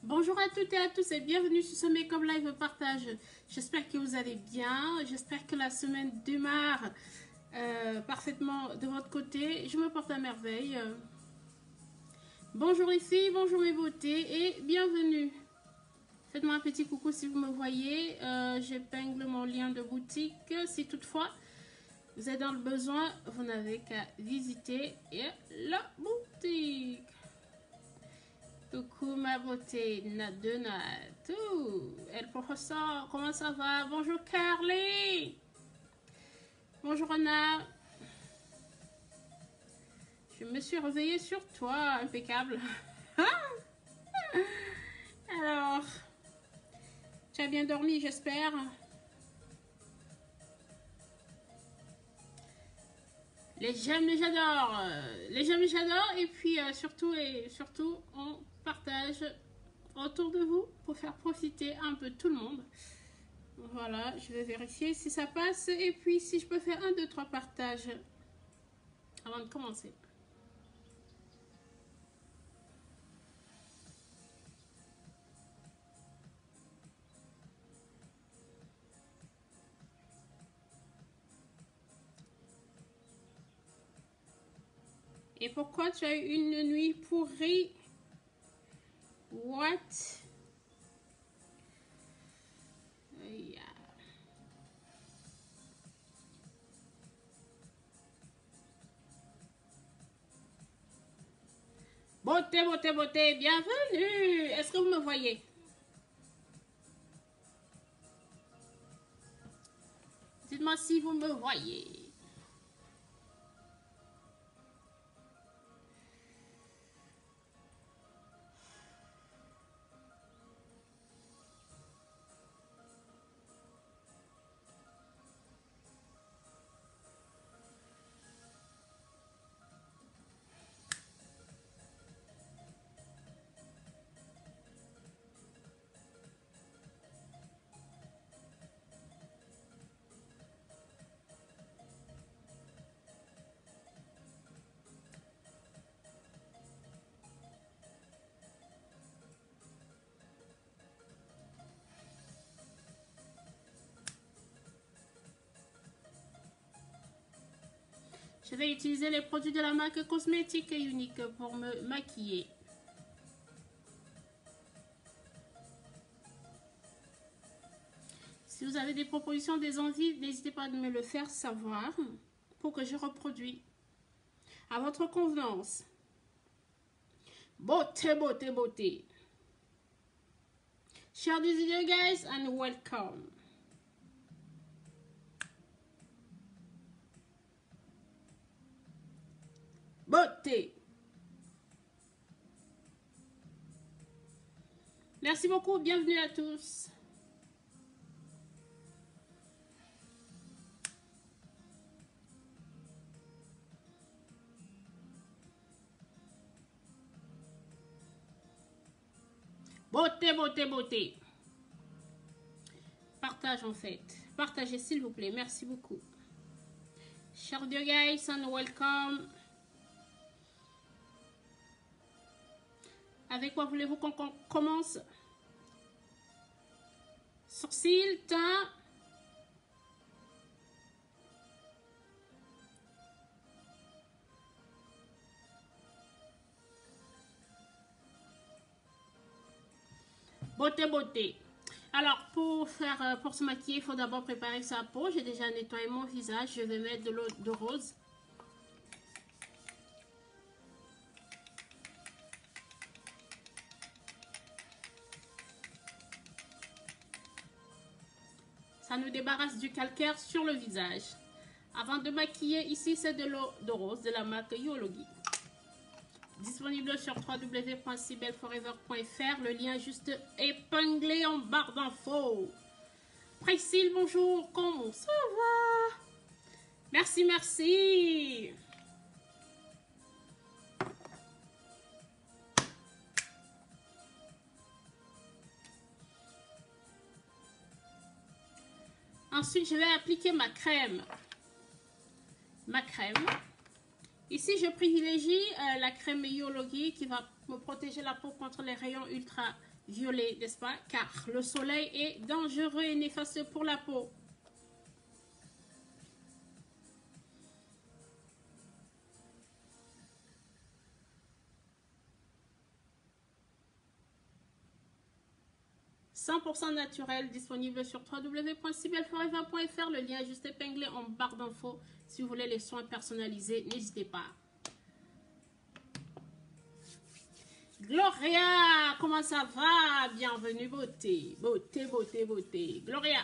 Bonjour à toutes et à tous et bienvenue sur ce Make-up Live Partage. J'espère que vous allez bien, j'espère que la semaine démarre parfaitement de votre côté. Je me porte à merveille. Bonjour ici, bonjour mes beautés et bienvenue. Faites-moi un petit coucou si vous me voyez. J'épingle mon lien de boutique. Si toutefois vous êtes dans le besoin, vous n'avez qu'à visiter la boutique. Coucou ma beauté, Nat de Nat. El professeur, comment ça va? Bonjour Carly. Bonjour Anna. Je me suis réveillée sur toi, impeccable. Alors, tu as bien dormi, j'espère. Les j'aime, j'adore. Les j'aime, j'adore. Et puis surtout, on partage autour de vous pour faire profiter un peu tout le monde. Voilà, je vais vérifier si ça passe. Et puis, si je peux faire 1, 2, 3 partages avant de commencer. Et pourquoi tu as eu une nuit pourrie? What? Yeah. Beauté, beauté, beauté, bienvenue. Est-ce que vous me voyez? Dites-moi si vous me voyez. Je vais utiliser les produits de la marque Cosmétique et Unique pour me maquiller. Si vous avez des propositions, des envies, n'hésitez pas à me le faire savoir pour que je reproduise à votre convenance. Beauté, beauté, beauté. Share this video guys and welcome. Beauté. Merci beaucoup, bienvenue à tous. Beauté, beauté, beauté. Partage en fait. Partagez s'il vous plaît, merci beaucoup. Share video guys and welcome. Avec quoi voulez-vous qu'on commence? Sourcils, teint. Beauté, beauté. Alors, pour se maquiller, il faut d'abord préparer sa peau. J'ai déjà nettoyé mon visage. Je vais mettre de l'eau de rose. Ça nous débarrasse du calcaire sur le visage. Avant de maquiller, ici c'est de l'eau de rose de la marque Yologi. Disponible sur www.cibelforever.fr. Le lien est juste épinglé en barre d'infos. Priscille, bonjour. Comment ça va? Merci, merci. Ensuite, je vais appliquer ma crème. Ici, je privilégie la crème Yologi qui va me protéger la peau contre les rayons ultraviolets, n'est-ce pas? Car le soleil est dangereux et néfaste pour la peau. « 100% naturel, disponible sur www.sibelforever.fr. Le lien est juste épinglé en barre d'infos. Si vous voulez les soins personnalisés, n'hésitez pas. Gloria, comment ça va? Bienvenue, beauté. Beauté, beauté, beauté. Gloria.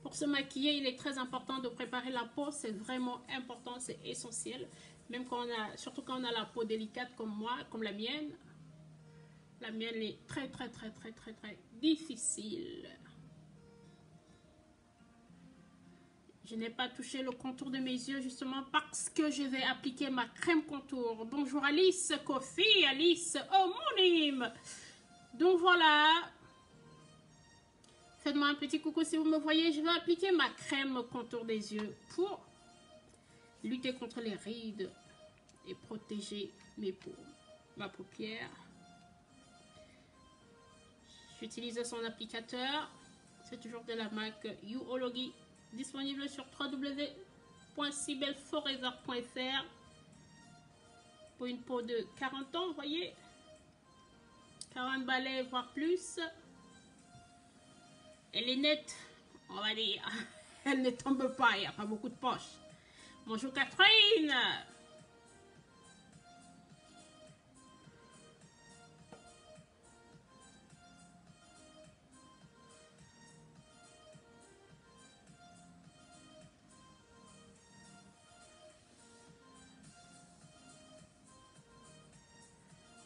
Pour se maquiller, il est très important de préparer la peau. C'est vraiment important, c'est essentiel. Même quand on a, surtout quand on a la peau délicate comme moi, comme la mienne. La mienne est très difficile. Je n'ai pas touché le contour de mes yeux justement parce que je vais appliquer ma crème contour. Bonjour Alice, Kofi, Alice, homonyme. Donc voilà. Faites-moi un petit coucou si vous me voyez. Je vais appliquer ma crème contour des yeux pour lutter contre les rides et protéger mes peaux, ma paupière. J'utilise son applicateur. C'est toujours de la marque Youology. Disponible sur www.sibelforever.fr pour une peau de 40 ans, vous voyez. 40 balais, voire plus. Elle est nette, on va dire. Elle ne tombe pas, il n'y a pas beaucoup de poches. Bonjour Catherine.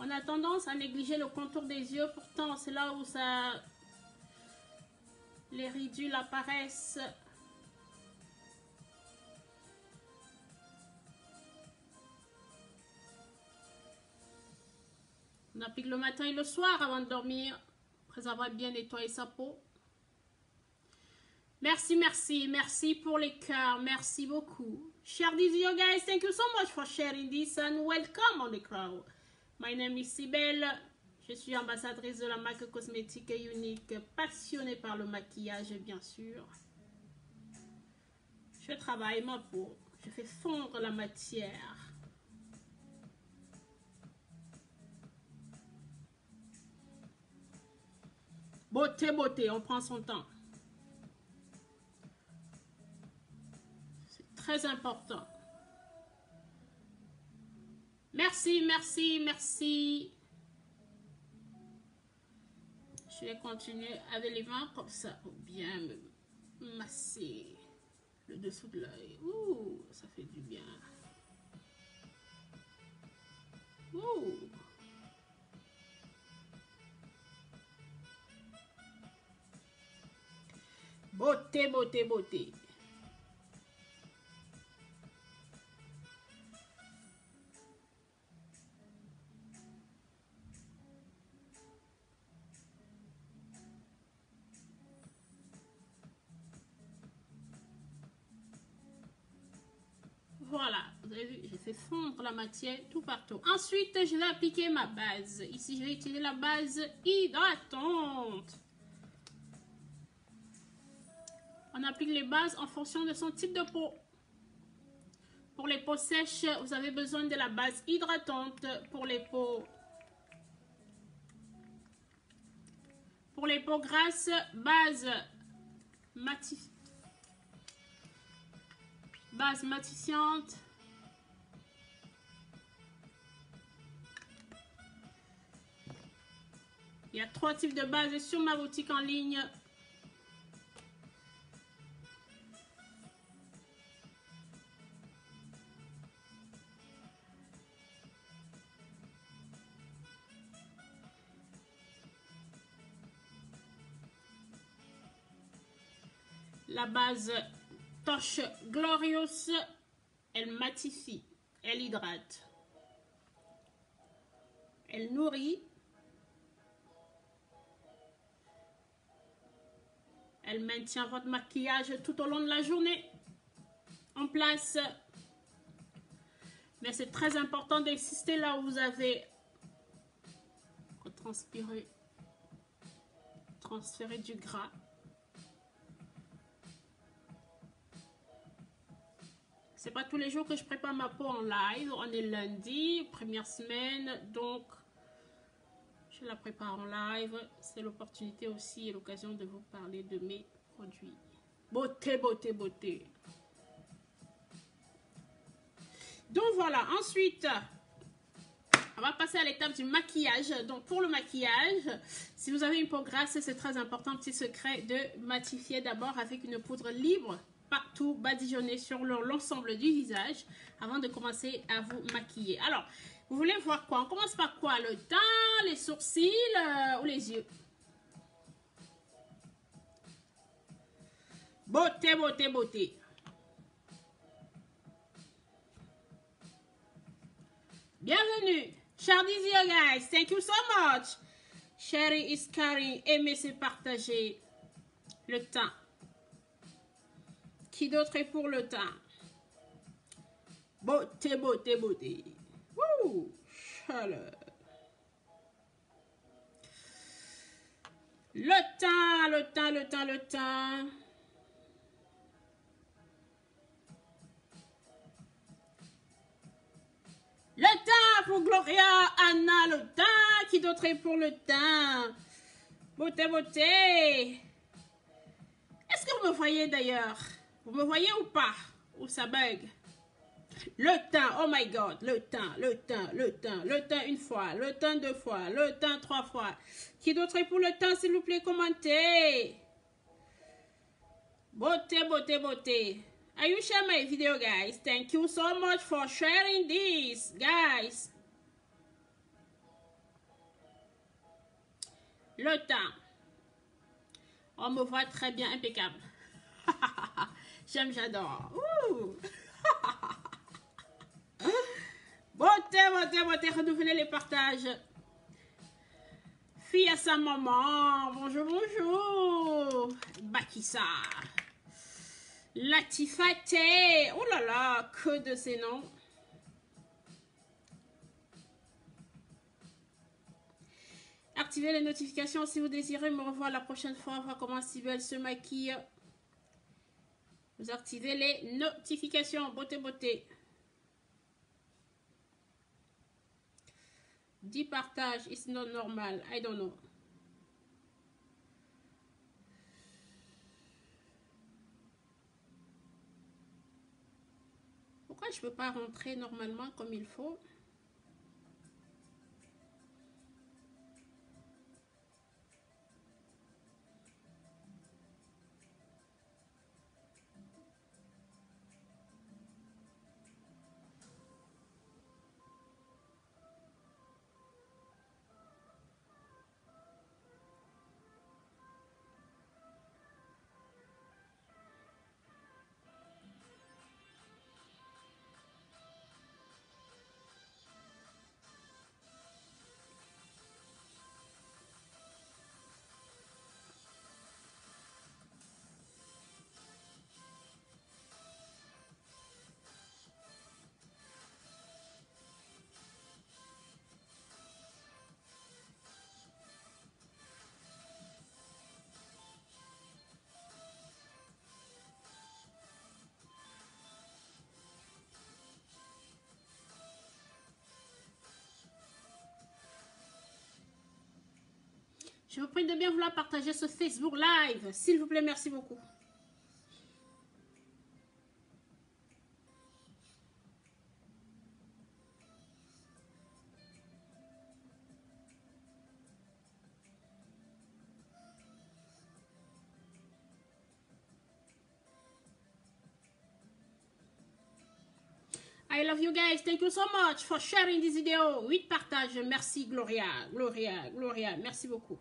On a tendance à négliger le contour des yeux, pourtant c'est là où ça... les ridules apparaissent. On applique le matin et le soir avant de dormir, après avoir bien nettoyé sa peau. Merci, merci, merci pour les cœurs, merci beaucoup. Share this video guys, thank you so much for sharing this and welcome on the crowd. My name is Sibel, je suis ambassadrice de la marque cosmétique et unique, passionnée par le maquillage bien sûr. Je travaille ma peau, je fais fondre la matière. Beauté, beauté, on prend son temps. C'est très important. Merci, merci, merci. Je vais continuer avec les mains comme ça pour bien me masser le dessous de l'œil. Ouh, ça fait du bien. Ouh. Beauté, beauté, beauté. Voilà, vous avez vu, j'ai fait fondre la matière tout partout. Ensuite, je vais appliquer ma base. Ici, je vais utiliser la base hydratante. On applique les bases en fonction de son type de peau. Pour les peaux sèches, vous avez besoin de la base hydratante. Pour les peaux grasses, base matifiante. Il y a 3 types de bases sur ma boutique en ligne. La base Torch Glorious, elle matifie, elle hydrate, elle nourrit, elle maintient votre maquillage tout au long de la journée en place. Mais c'est très important d'insister là où vous avez transférer du gras. C'est pas tous les jours que je prépare ma peau en live. On est lundi, première semaine, donc je la prépare en live. C'est l'opportunité aussi et l'occasion de vous parler de mes produits. Beauté, beauté, beauté. Donc voilà, ensuite, on va passer à l'étape du maquillage. Donc pour le maquillage, si vous avez une peau grasse, c'est très important, petit secret, de matifier d'abord avec une poudre libre, partout, badigeonnée sur l'ensemble du visage, avant de commencer à vous maquiller. Alors, vous voulez voir quoi? On commence par quoi? Le teint, les sourcils ou les yeux? Beauté, beauté, beauté. Bienvenue. Share this video, guys. Thank you so much. Sharing is caring. Aimer, c'est partager. Le teint. Qui d'autre est pour le teint? Beauté, beauté, beauté. Wouh! Chaleur. Le teint, le teint, le teint, le teint. Le teint pour Gloria, Anna, le teint. Qui d'autre est pour le teint? Beauté, beauté. Est-ce que vous me voyez d'ailleurs? Vous me voyez ou pas? Ou ça bug? Le teint, oh my god, le teint, le teint, le teint, le teint une fois, le teint deux fois, le teint trois fois. Qui d'autre est pour le teint, s'il vous plaît, commentez. Beauté, beauté, beauté. Are you sharing my video, guys? Thank you so much for sharing this, guys. Le teint. On me voit très bien, impeccable. J'aime, j'adore. Beauté, beauté, beauté. Renouvelez les partages. Fille à sa maman. Bonjour, bonjour. Bakissa. Latifate. Oh là là, que de ces noms. Activez les notifications si vous désirez me revoir la prochaine fois. Voir comment Sybelle se maquille. Vous activez les notifications. Beauté, beauté. 10 partages. It's not normal. I don't know. Pourquoi je ne peux pas rentrer normalement comme il faut? Je vous prie de bien vouloir partager ce Facebook Live. S'il vous plaît, merci beaucoup. I love you guys. Thank you so much for sharing this video. 8 partages. Merci, Gloria. Gloria, Gloria. Merci beaucoup.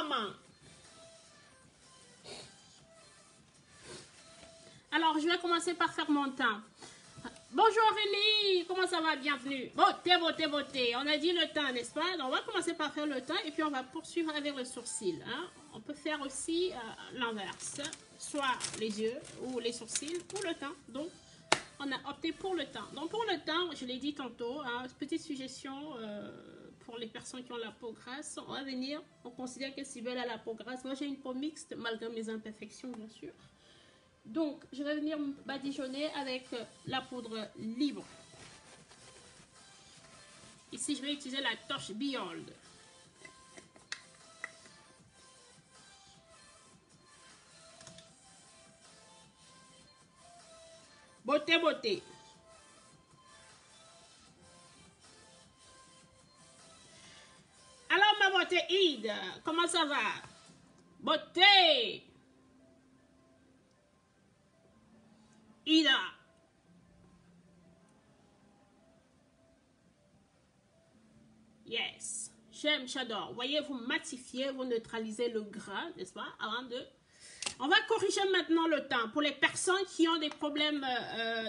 maman. Alors, je vais commencer par faire mon teint. Bonjour Aurélie, comment ça va? Bienvenue. Beauté, beauté, beauté. On a dit le teint, n'est-ce pas? Donc, on va commencer par faire le teint et puis on va poursuivre avec le sourcil. Hein? On peut faire aussi l'inverse, soit les yeux ou les sourcils ou le teint. Donc, on a opté pour le teint. Donc, pour le teint, je l'ai dit tantôt, hein, petite suggestion pour les personnes qui ont la peau grasse. On va venir, on considère que Cybèle a la peau grasse. Moi, j'ai une peau mixte malgré mes imperfections, bien sûr. Donc, je vais venir badigeonner avec la poudre libre. Ici, je vais utiliser la Touch Behold. Beauté, beauté. Alors, ma beauté Ide, comment ça va? Beauté. Ida. Yes. J'aime, j'adore. Voyez, vous matifiez, vous neutralisez le gras, n'est-ce pas? Avant de... On va corriger maintenant le teint. Pour les personnes qui ont des problèmes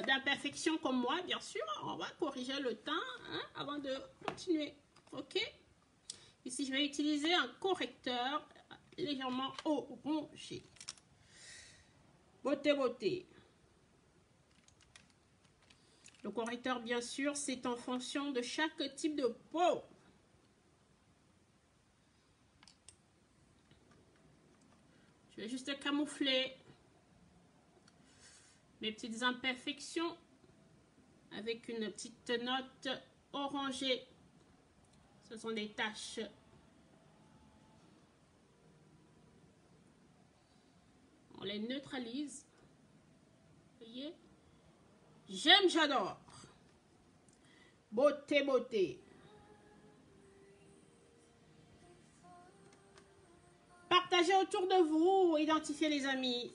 d'imperfection comme moi, bien sûr, on va corriger le teint hein, avant de continuer. Ok? Ici, je vais utiliser un correcteur légèrement orangé. Beauté, beauté. Le correcteur, bien sûr, c'est en fonction de chaque type de peau. Je vais juste camoufler mes petites imperfections avec une petite note orangée. Ce sont des taches. On les neutralise. Vous voyez? J'aime, j'adore. Beauté, beauté. Partagez autour de vous, identifiez les amis.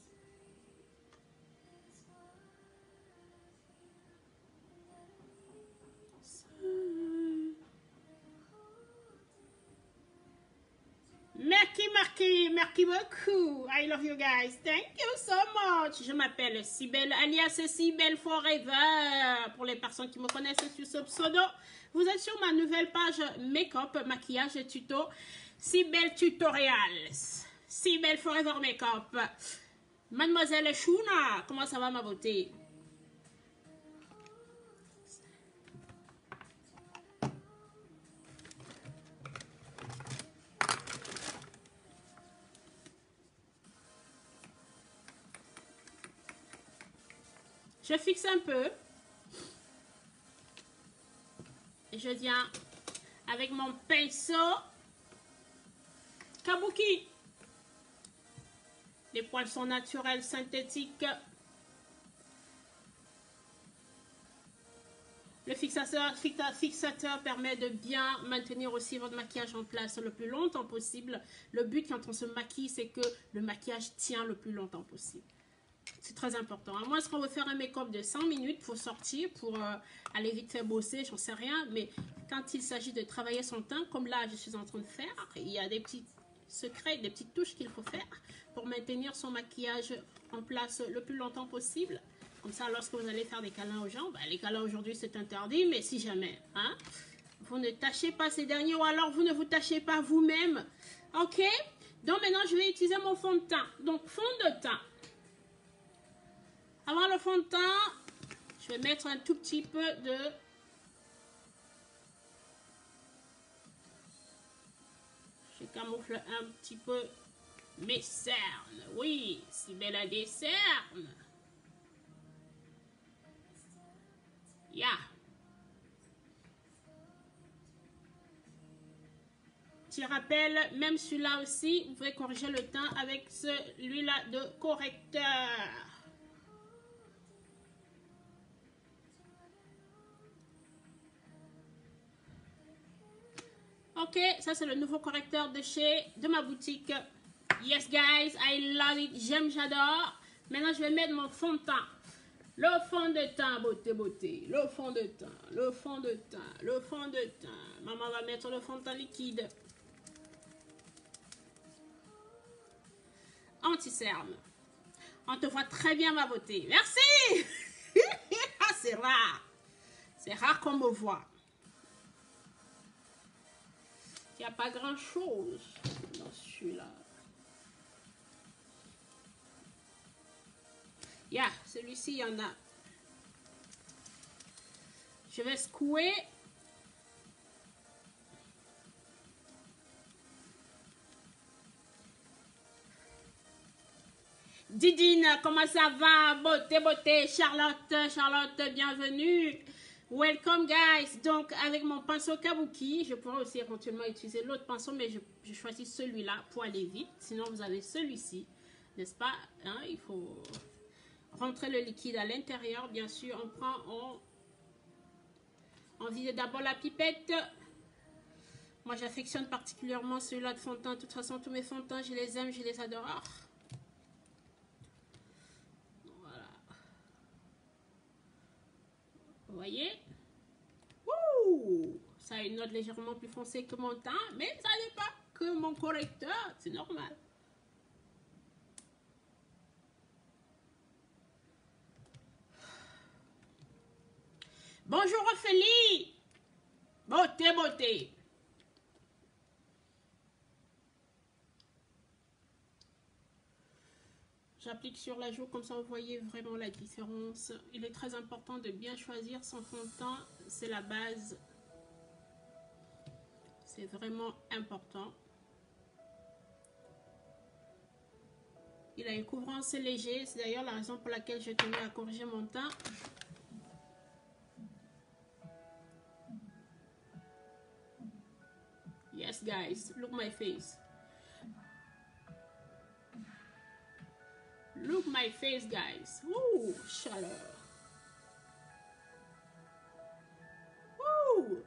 Merci beaucoup. I love you guys. Thank you so much. Je m'appelle Cybèle, alias Cybèle Forever. Pour les personnes qui me connaissent sur ce pseudo, vous êtes sur ma nouvelle page make-up, maquillage et tuto. Cybèle Tutorials. Cybèle Forever Make-up. Mademoiselle Shuna, comment ça va ma beauté? Je fixe un peu. Et je viens avec mon pinceau Kabuki. Les poils sont naturels, synthétiques. Le fixateur permet de bien maintenir aussi votre maquillage en place le plus longtemps possible. Le but quand on se maquille, c'est que le maquillage tient le plus longtemps possible. C'est très important. À moins qu'on veut faire un make-up de 100 minutes pour sortir, pour aller vite faire bosser, j'en sais rien. Mais quand il s'agit de travailler son teint, comme là je suis en train de faire, il y a des petits secrets, des petites touches qu'il faut faire pour maintenir son maquillage en place le plus longtemps possible. Comme ça, lorsque vous allez faire des câlins aux gens, les câlins aujourd'hui c'est interdit, mais si jamais, hein, vous ne tâchez pas ces derniers ou alors vous ne vous tâchez pas vous-même. Ok? Donc maintenant, je vais utiliser mon fond de teint. Donc, fond de teint. Avant le fond de teint, je vais mettre un tout petit peu de... Je camoufle un petit peu mes cernes. Oui, Cybèle a des cernes. Yeah. Petit rappel, même celui-là aussi, vous pouvez corriger le teint avec celui-là de correcteur. Ok, ça c'est le nouveau correcteur de ma boutique. Yes guys, I love it, j'aime, j'adore. Maintenant je vais mettre mon fond de teint. Le fond de teint, beauté, beauté. Le fond de teint, le fond de teint, le fond de teint. Maman va mettre le fond de teint liquide. anti-cerne. On te voit très bien, ma beauté. Merci. C'est rare. C'est rare qu'on me voit. Il n'y a pas grand-chose dans celui-là. Yeah, celui-ci, il y en a. Je vais secouer. Didine, comment ça va? Beauté, beauté. Charlotte, Charlotte, bienvenue. Welcome, guys. Donc, avec mon pinceau kabuki, je pourrais aussi éventuellement utiliser l'autre pinceau, mais je choisis celui-là pour aller vite. Sinon, vous avez celui-ci, n'est-ce pas? Hein, il faut rentrer le liquide à l'intérieur. Bien sûr, on prend, on vide d'abord la pipette. Moi, j'affectionne particulièrement celui-là de fond de teint. De toute façon, tous mes fonds de teint, je les aime, je les adore. Voilà. Vous voyez? Ouh, ça a une note légèrement plus foncée que mon teint, mais ça n'est pas que mon correcteur. C'est normal. Bonjour Ophélie. Beauté, beauté. J'applique sur la joue, comme ça vous voyez vraiment la différence. Il est très important de bien choisir son fond de teint. C'est la base. C'est vraiment important. Il a une couvrance léger. C'est d'ailleurs la raison pour laquelle je tenais à corriger mon teint. Yes, guys. Look my face. Look my face, guys. Ouh, chaleur. Ouh.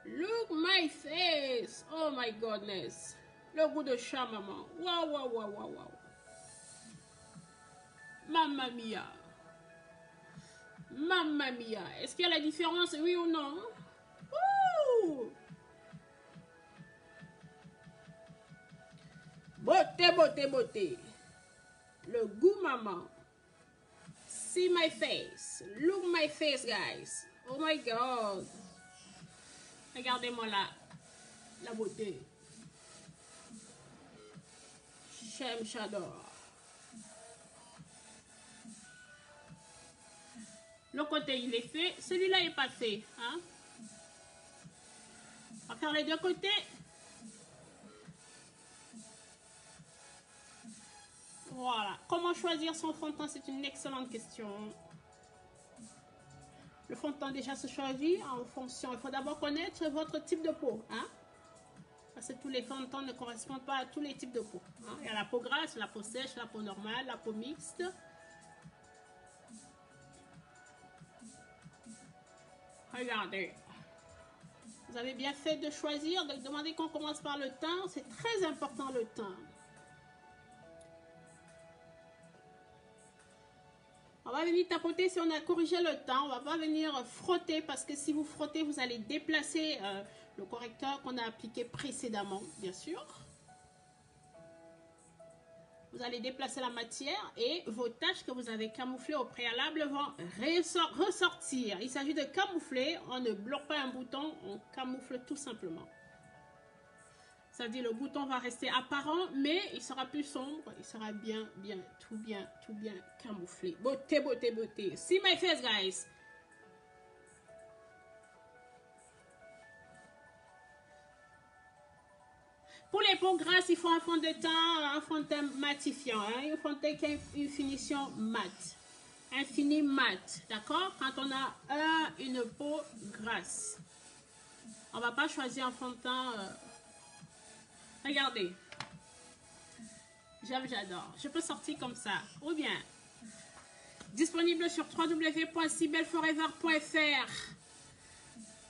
Look my face. Oh my goodness. Le goût de chat, maman. Wow, wow, wow, wow, wow. Mamma mia. Mamma mia. Est-ce qu'il y a la différence, oui ou non? Ouh. Beauté, beauté, beauté. Le goût, maman. See my face. Look my face, guys. Oh my God. Regardez-moi là. La beauté. J'aime, j'adore. Le côté, il est fait. Celui-là n'est pas fait. Hein? On va faire les deux côtés. Voilà. Comment choisir son fond de teint? C'est une excellente question. Le fond de teint déjà se choisit en fonction. Il faut d'abord connaître votre type de peau. Hein? Parce que tous les fonds de teint ne correspondent pas à tous les types de peau. Hein? Il y a la peau grasse, la peau sèche, la peau normale, la peau mixte. Regardez. Vous avez bien fait de choisir, de demander qu'on commence par le teint. C'est très important le teint. On va venir tapoter si on a corrigé le teint. On va pas venir frotter parce que si vous frottez, vous allez déplacer le correcteur qu'on a appliqué précédemment, bien sûr. Vous allez déplacer la matière et vos taches que vous avez camouflées au préalable vont ressortir. Il s'agit de camoufler. On ne bloque pas un bouton, on camoufle tout simplement. C'est-à-dire le bouton va rester apparent, mais il sera plus sombre. Il sera tout bien camouflé. Beauté, beauté, beauté. See my face, guys. Pour les peaux grasses, il faut un fond de teint matifiant. Hein? Un fond de teint qui a une finition mat. Un fini mat. D'accord? Quand on a une peau grasse. On ne va pas choisir un fond de teint... Regardez. J'adore. Je peux sortir comme ça. Ou bien, disponible sur www.sibelforever.fr.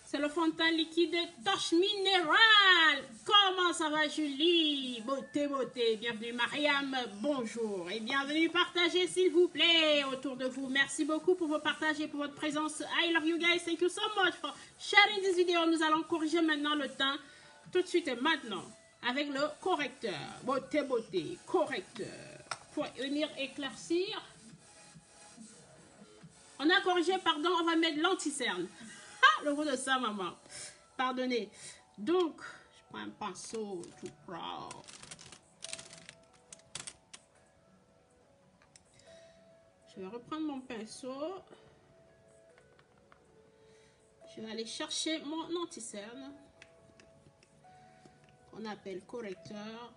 C'est le fond de teint liquide Torche Minérale. Comment ça va, Julie? Beauté, beauté. Bienvenue, Mariam. Bonjour. Et bienvenue. Partagez, s'il vous plaît, autour de vous. Merci beaucoup pour vos partages et pour votre présence. I love you guys. Thank you so much for sharing this video. Nous allons corriger maintenant le teint tout de suite et maintenant. avec le correcteur. Beauté, beauté, correcteur. Pour venir éclaircir. On a corrigé, pardon, on va mettre l'anti-cerne. Ah, le mot de ça, maman. Pardonnez. Donc, je prends un pinceau tout propre. Je vais reprendre mon pinceau. Je vais aller chercher mon anti-cerne. Qu'on appelle correcteur.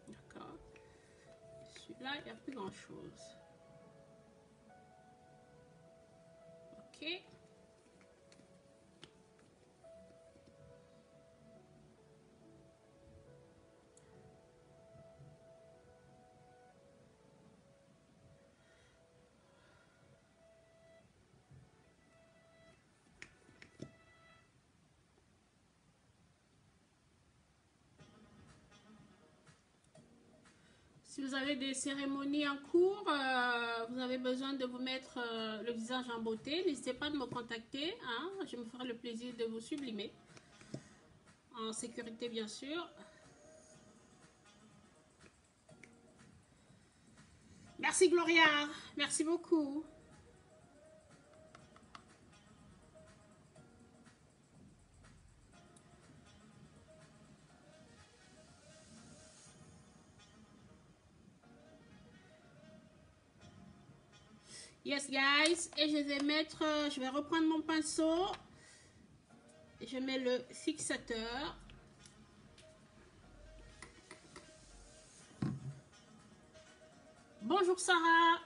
D'accord. Celui-là, il n'y a plus grand-chose. Ok. Si vous avez des cérémonies en cours, vous avez besoin de vous mettre le visage en beauté, n'hésitez pas de me contacter. Hein, je me ferai le plaisir de vous sublimer. En sécurité, bien sûr. Merci Gloria, merci beaucoup. Yes guys, et je vais mettre, je vais reprendre mon pinceau. Je mets le fixateur. Bonjour Sarah.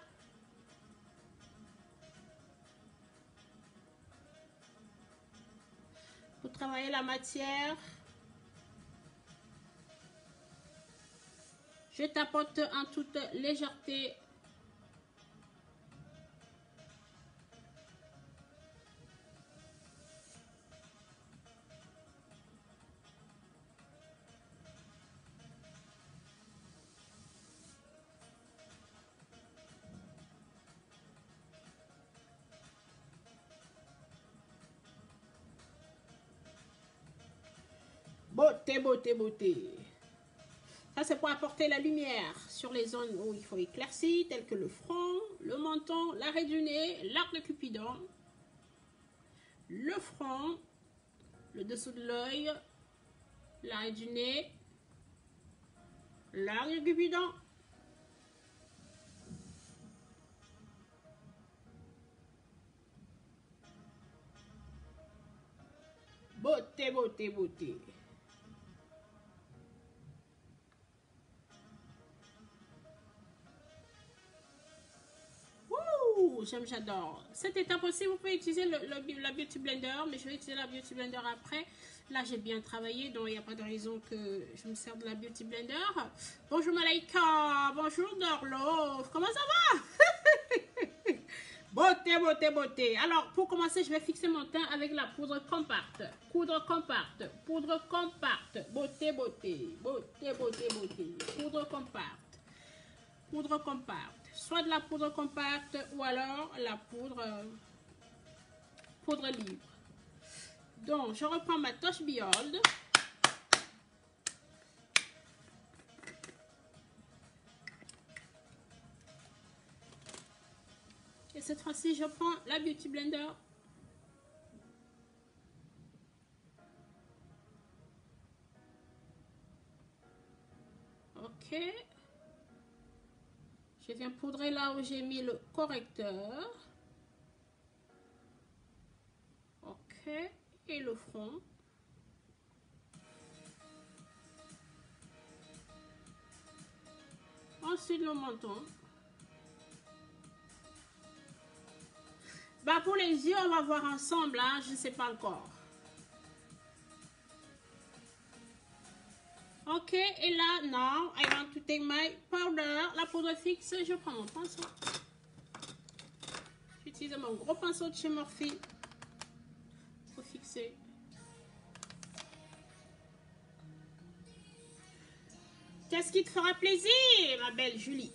Pour travailler la matière, je tapote en toute légèreté. Beauté, beauté, beauté. Ça, c'est pour apporter la lumière sur les zones où il faut éclaircir, telles que le front, le menton, l'arrêt du nez, l'arc de Cupidon, le front, le dessous de l'œil, l'arrêt du nez, l'arc de Cupidon. Beauté, beauté, beauté. J'adore. Cette étape aussi, vous pouvez utiliser la Beauty Blender, mais je vais utiliser la Beauty Blender après. Là, j'ai bien travaillé, donc il n'y a pas de raison que je me sers de la Beauty Blender. Bonjour Malaika, bonjour Dorlo, comment ça va? Beauté, beauté, beauté. Alors, pour commencer, je vais fixer mon teint avec la poudre compacte. Poudre compacte, poudre compacte. Beauté, beauté, beauté, beauté, beauté. Poudre compacte, poudre compacte. Soit de la poudre compacte ou alors la poudre libre. Donc, je reprends ma Touch Behold. Et cette fois-ci, je prends la Beauty Blender. Ok. Je viens poudrer là où j'ai mis le correcteur. Ok. Et le front. Ensuite, le menton. Bah, pour les yeux, on va voir ensemble. Hein? Je ne sais pas encore. Ok. Et là, now, I want to take my powder. La poudre fixe. Je prends mon pinceau. J'utilise mon gros pinceau de chez Morphe pour fixer. Qu'est-ce qui te fera plaisir, ma belle Julie?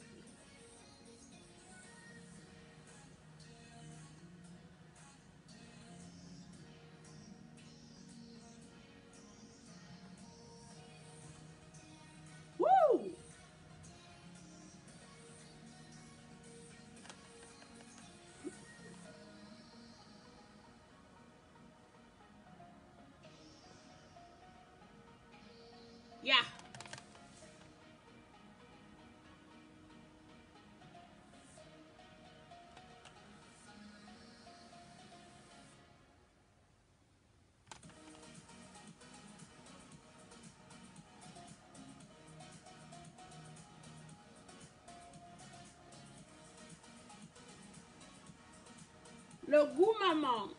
Le goût maman.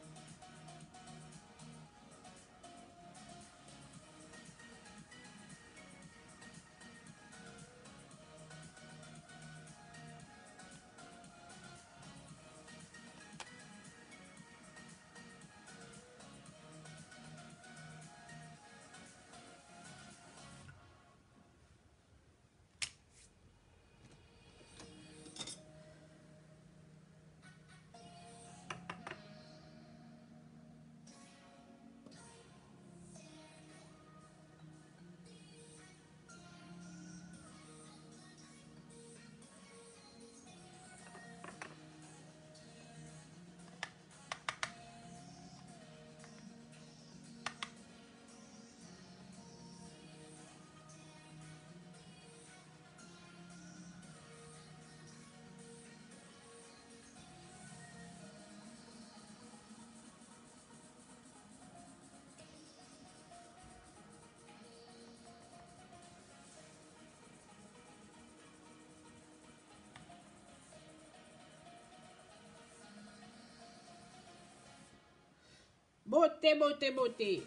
Beauté, beauté, beauté.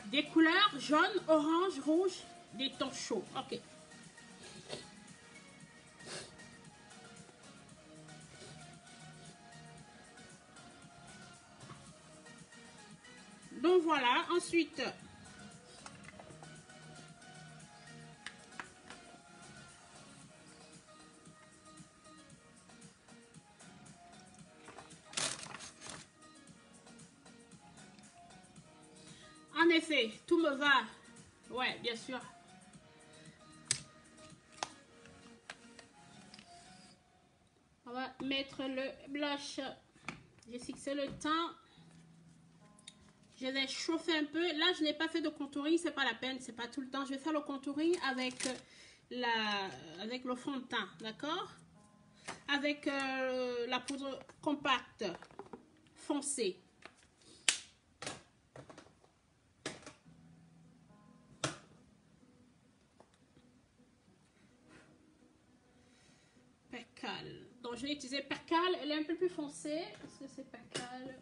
Des couleurs jaune, orange, rouge, des tons chauds. Ok. Donc voilà, ensuite, en effet, tout me va. Ouais, bien sûr. On va mettre le blush. J'ai fixé le temps. Je vais chauffer un peu. Là, je n'ai pas fait de contouring, c'est pas la peine, c'est pas tout le temps. Je vais faire le contouring avec avec le fond de teint, d'accord? Avec la poudre compacte foncée. Percal. Donc, je vais utiliser Percal. Elle est un peu plus foncée parce que c'est Percal.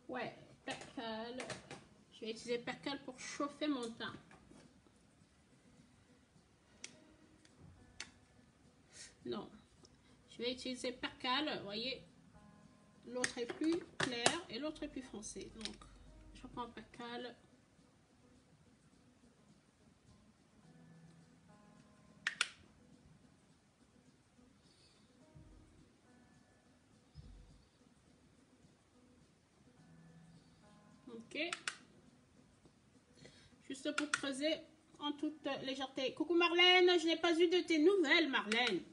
Ouais, Percal. Je vais utiliser Percal pour chauffer mon teint. Non. Je vais utiliser Percal. Vous voyez, l'autre est plus clair et l'autre est plus foncé. Donc, je prends Percal. Ok. Juste pour creuser en toute légèreté. Coucou Marlène, je n'ai pas eu de tes nouvelles, Marlène.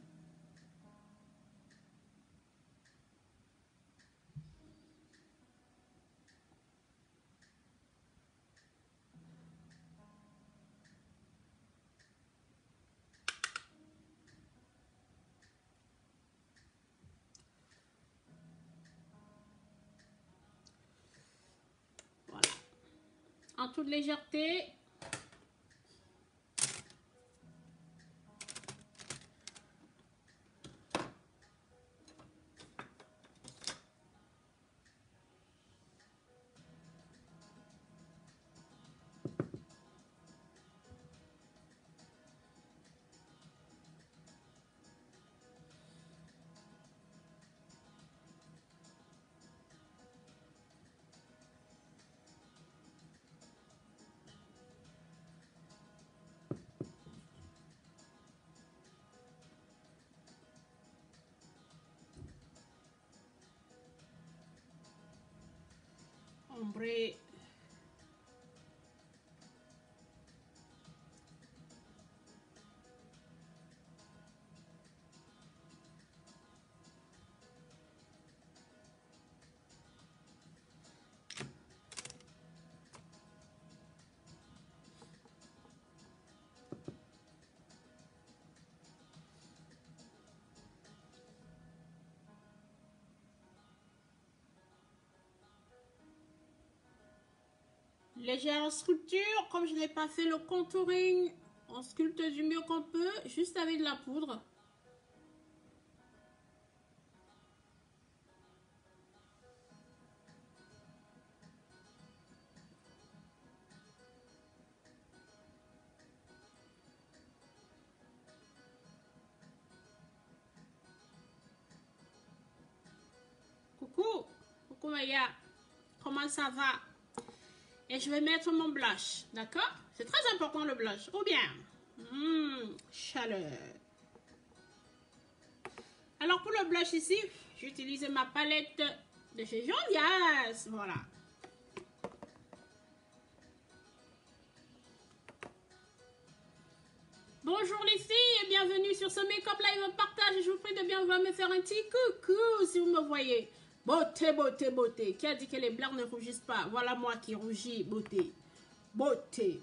Voilà. En toute légèreté. Ombre. Légère structure, comme je n'ai pas fait le contouring, on sculpte du mieux qu'on peut, juste avec de la poudre. Coucou, coucou Maya, comment ça va? Et je vais mettre mon blush, d'accord? C'est très important le blush, ou bien, chaleur. Alors pour le blush ici, j'utilise ma palette de chez Jondias, voilà. Bonjour les filles et bienvenue sur ce Make-up Live Partage. Je vous prie de bien vouloir me faire un petit coucou si vous me voyez. Beauté, beauté, beauté. Qui a dit que les blancs ne rougissent pas? Voilà moi qui rougis, beauté. Beauté.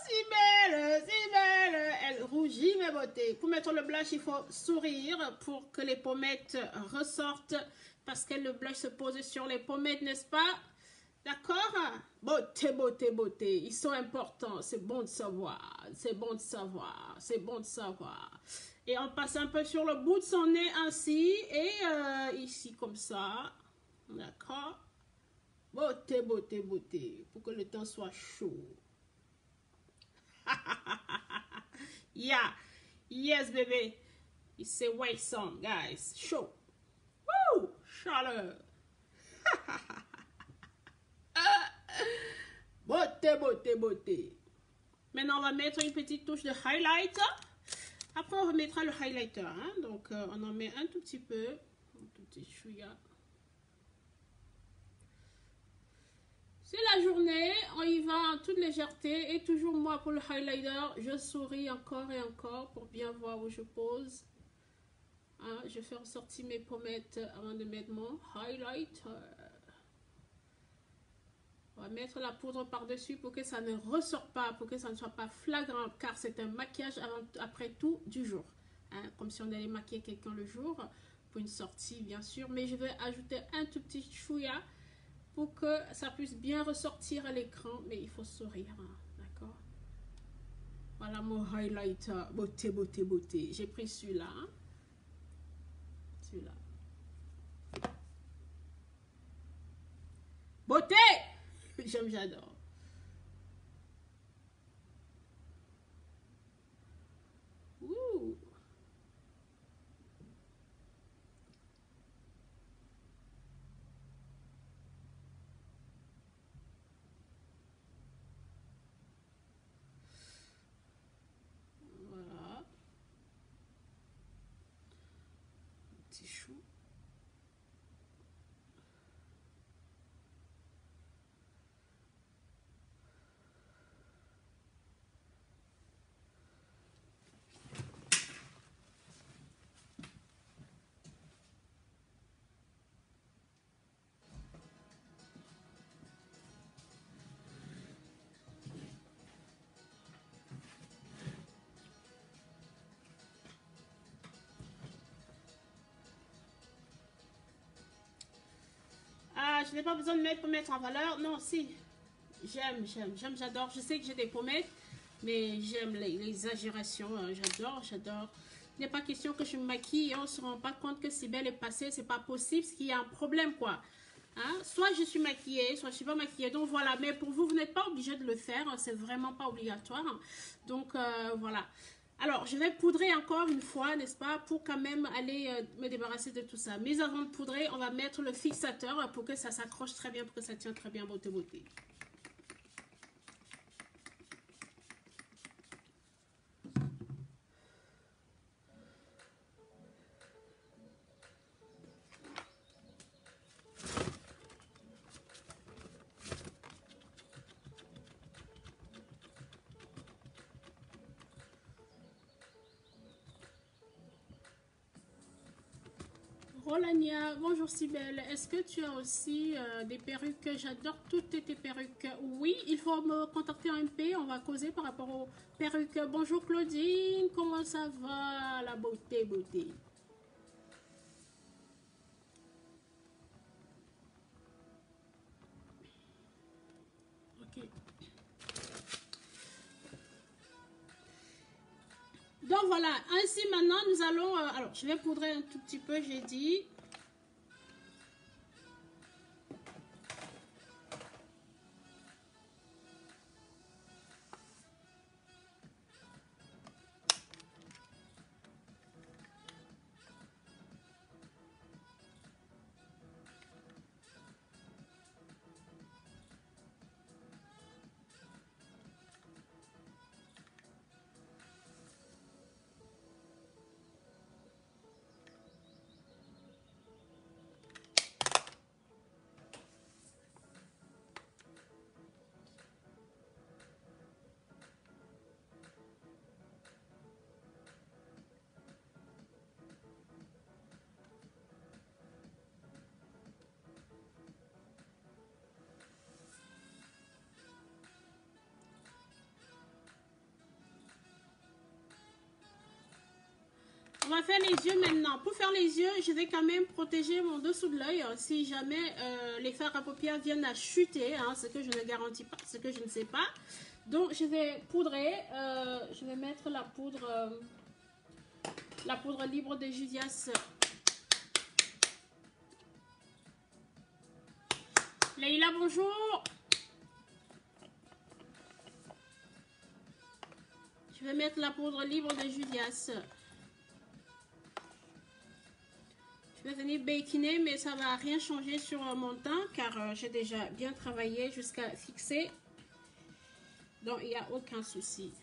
Si belle, si belle. Elle rougit, mes beautés. Pour mettre le blush, il faut sourire pour que les pommettes ressortent. Parce que le blush se pose sur les pommettes, n'est-ce pas? D'accord? Beauté, beauté, beauté. Ils sont importants. C'est bon de savoir. C'est bon de savoir. C'est bon de savoir. Et on passe un peu sur le bout de son nez ainsi. Et ici comme ça. D'accord? Beauté, beauté, beauté. Pour que le temps soit chaud. Yeah. Yes, baby. It's a white song, guys. Chaud. Woo! Chaleur. Beauté, beauté, beauté. Maintenant, on va mettre une petite touche de highlight. Après, on remettra le highlighter. Hein? Donc, on en met un tout petit peu. Un tout petit chouïa. C'est la journée. On y va en toute légèreté. Et toujours moi, pour le highlighter, je souris encore et encore pour bien voir où je pose. Hein? Je fais ressortir mes pommettes avant de mettre mon highlighter. On va mettre la poudre par-dessus pour que ça ne ressort pas, pour que ça ne soit pas flagrant, car c'est un maquillage après tout du jour. Hein, comme si on allait maquiller quelqu'un le jour, pour une sortie bien sûr. Mais je vais ajouter un tout petit chouïa pour que ça puisse bien ressortir à l'écran. Mais il faut sourire, hein, d'accord? Voilà mon highlighter. Beauté, beauté, beauté. J'ai pris celui-là. Hein? Celui-là. Beauté! J'aime, j'adore. Ouh. Voilà. Petit chou. Ah, je n'ai pas besoin de mettre pour mettre en valeur. Non, si. J'aime, j'adore. Je sais que j'ai des pommettes, mais j'aime l'exagération. J'adore, j'adore. Il n'est pas question que je me maquille et on ne se rend pas compte que Cybèle est passée. C'est pas possible, parce qu'il y a un problème, quoi. Hein? Soit je suis maquillée, soit je ne suis pas maquillée. Donc voilà, mais pour vous, vous n'êtes pas obligé de le faire. C'est vraiment pas obligatoire. Donc voilà. Alors, je vais poudrer encore une fois, n'est-ce pas, pour quand même aller me débarrasser de tout ça. Mais avant de poudrer, on va mettre le fixateur pour que ça s'accroche très bien, pour que ça tienne très bien, beauté, beauté. Rolania, bonjour Sibelle. Est-ce que tu as aussi des perruques? J'adore toutes tes perruques. Oui, il faut me contacter en MP. On va causer par rapport aux perruques. Bonjour Claudine, comment ça va? La beauté, beauté. Ok. Donc voilà, ainsi maintenant nous allons... alors, je vais poudrer un tout petit peu, j'ai dit. On va faire les yeux maintenant. Pour faire les yeux, je vais quand même protéger mon dessous de l'œil. Si jamais les fards à paupières viennent à chuter, hein, ce que je ne garantis pas, ce que je ne sais pas. Donc, je vais poudrer. Je vais mettre la poudre libre de Juvias. Leïla, bonjour. Je vais mettre la poudre libre de Juvias. Je vais venir bakiner, mais ça ne va rien changer sur mon teint car j'ai déjà bien travaillé jusqu'à fixer. Donc, il n'y a aucun souci.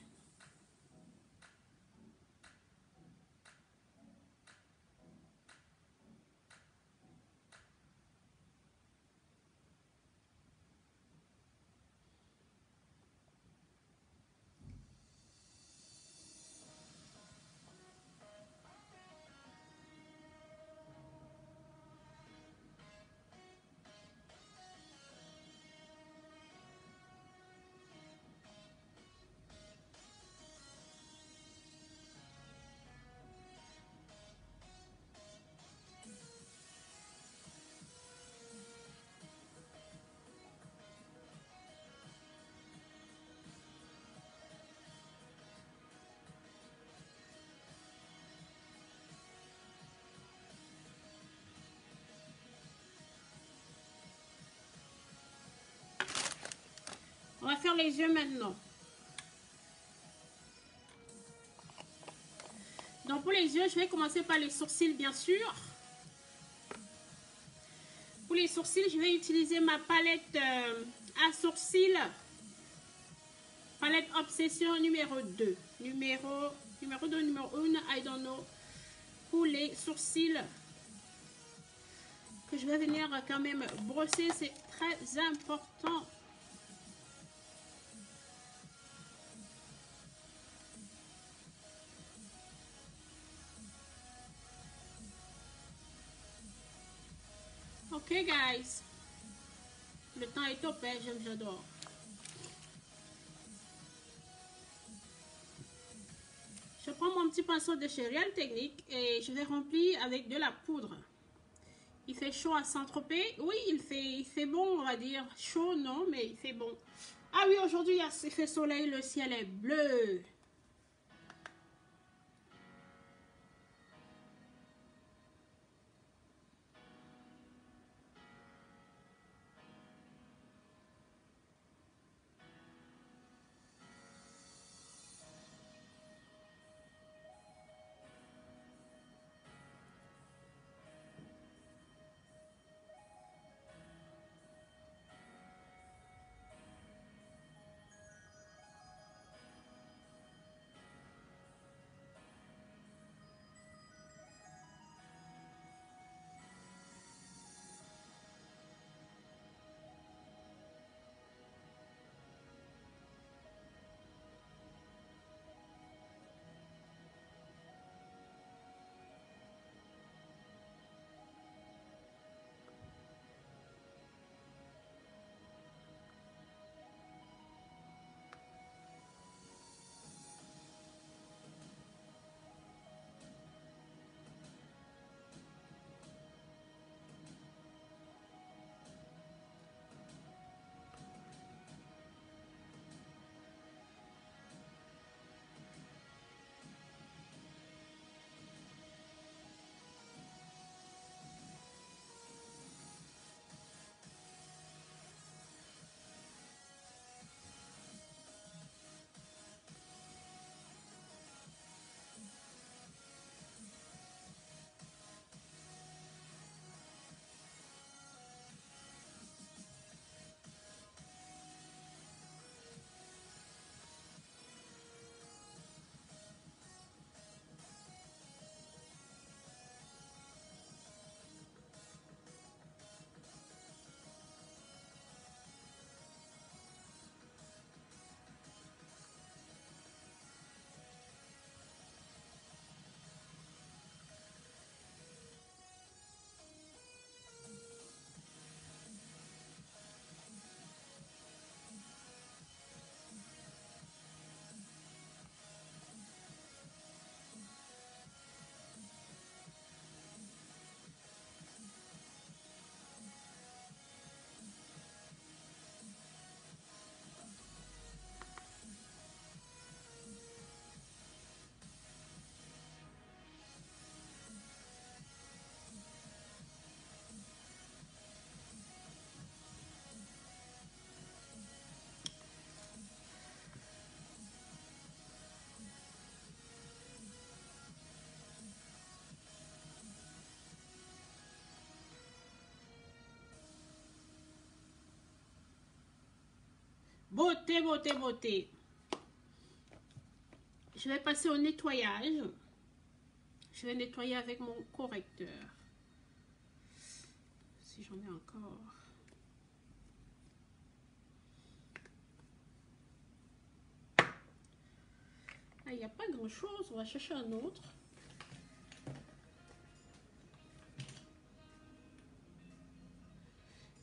On va faire les yeux maintenant. Donc pour les yeux, je vais commencer par les sourcils, bien sûr. Pour les sourcils, je vais utiliser ma palette à sourcils. Palette Obsession numéro 2. Numéro 2, numéro 1, I don't know. Pour les sourcils, que je vais venir quand même brosser, c'est très important. Ok, guys. Le temps est top, hein, j'adore. Je prends mon petit pinceau de chez Real Technique et je vais remplir avec de la poudre. Il fait chaud à Saint-Tropez. Oui, il fait bon, on va dire. Chaud, non, mais il fait bon. Ah oui, aujourd'hui, il fait soleil, le ciel est bleu. Beauté, beauté, beauté. Je vais passer au nettoyage. Je vais nettoyer avec mon correcteur. Si j'en ai encore. Ah, il n'y a pas grand chose. On va chercher un autre.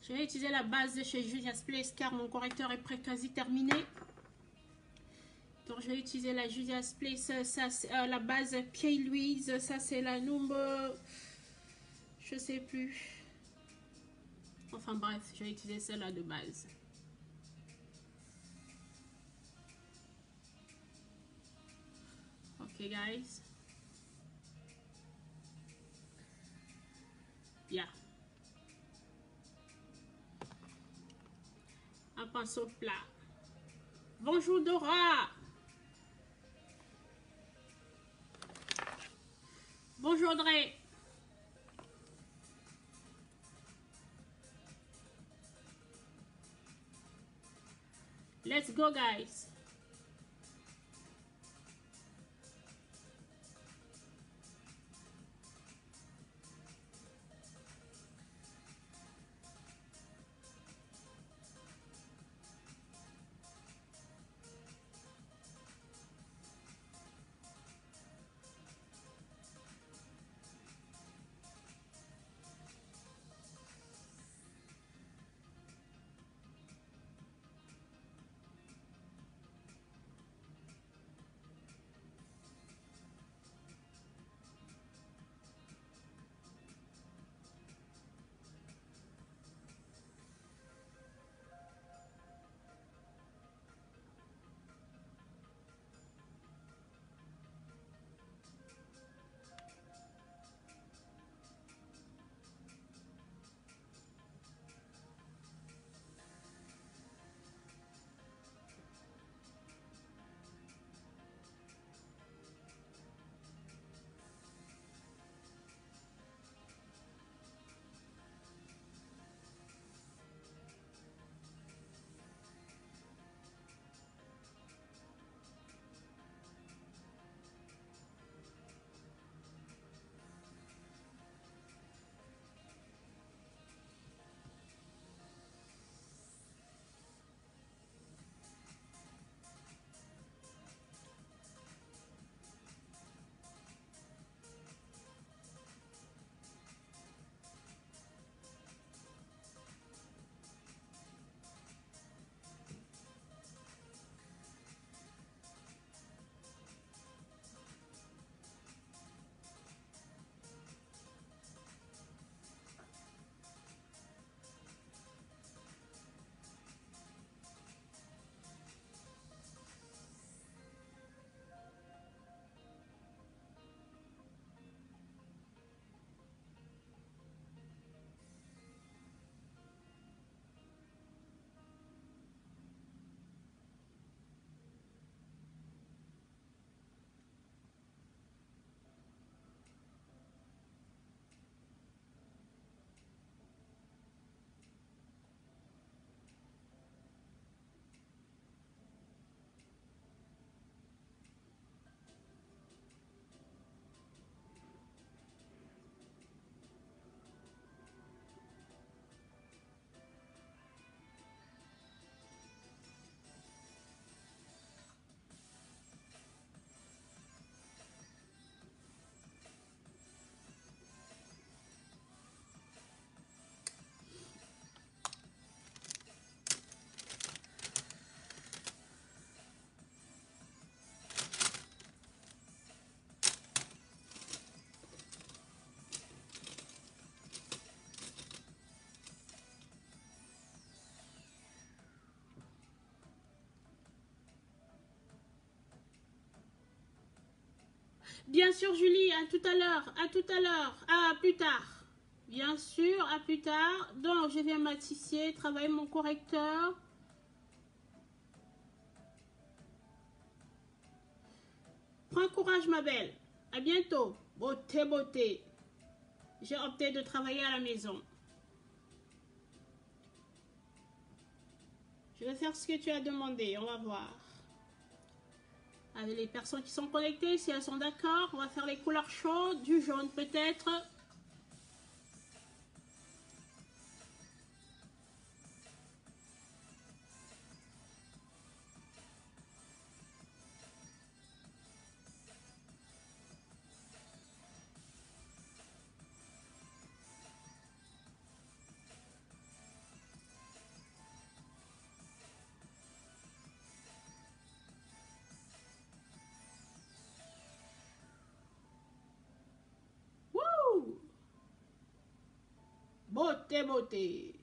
Je vais utiliser la base de chez Juvia's Place car mon correcteur est quasi terminé. Donc je vais utiliser la Juvia's Place, ça, la base Pierre-Louise, ça c'est la number, je sais plus. Enfin bref, je vais utiliser celle-là de base. Ok guys. Yeah. Un pinceau plat. Bonjour Dora. Bonjour Audrey. Let's go guys. Bien sûr, Julie, à tout à l'heure, à plus tard. Bien sûr, à plus tard. Donc, je viens m'assister, travailler mon correcteur. Prends courage, ma belle. À bientôt. Beauté, beauté. J'ai opté de travailler à la maison. Je vais faire ce que tu as demandé. On va voir. Avec les personnes qui sont connectées, si elles sont d'accord, on va faire les couleurs chaudes, du jaune peut-être. Wouh! Beauté, beauté.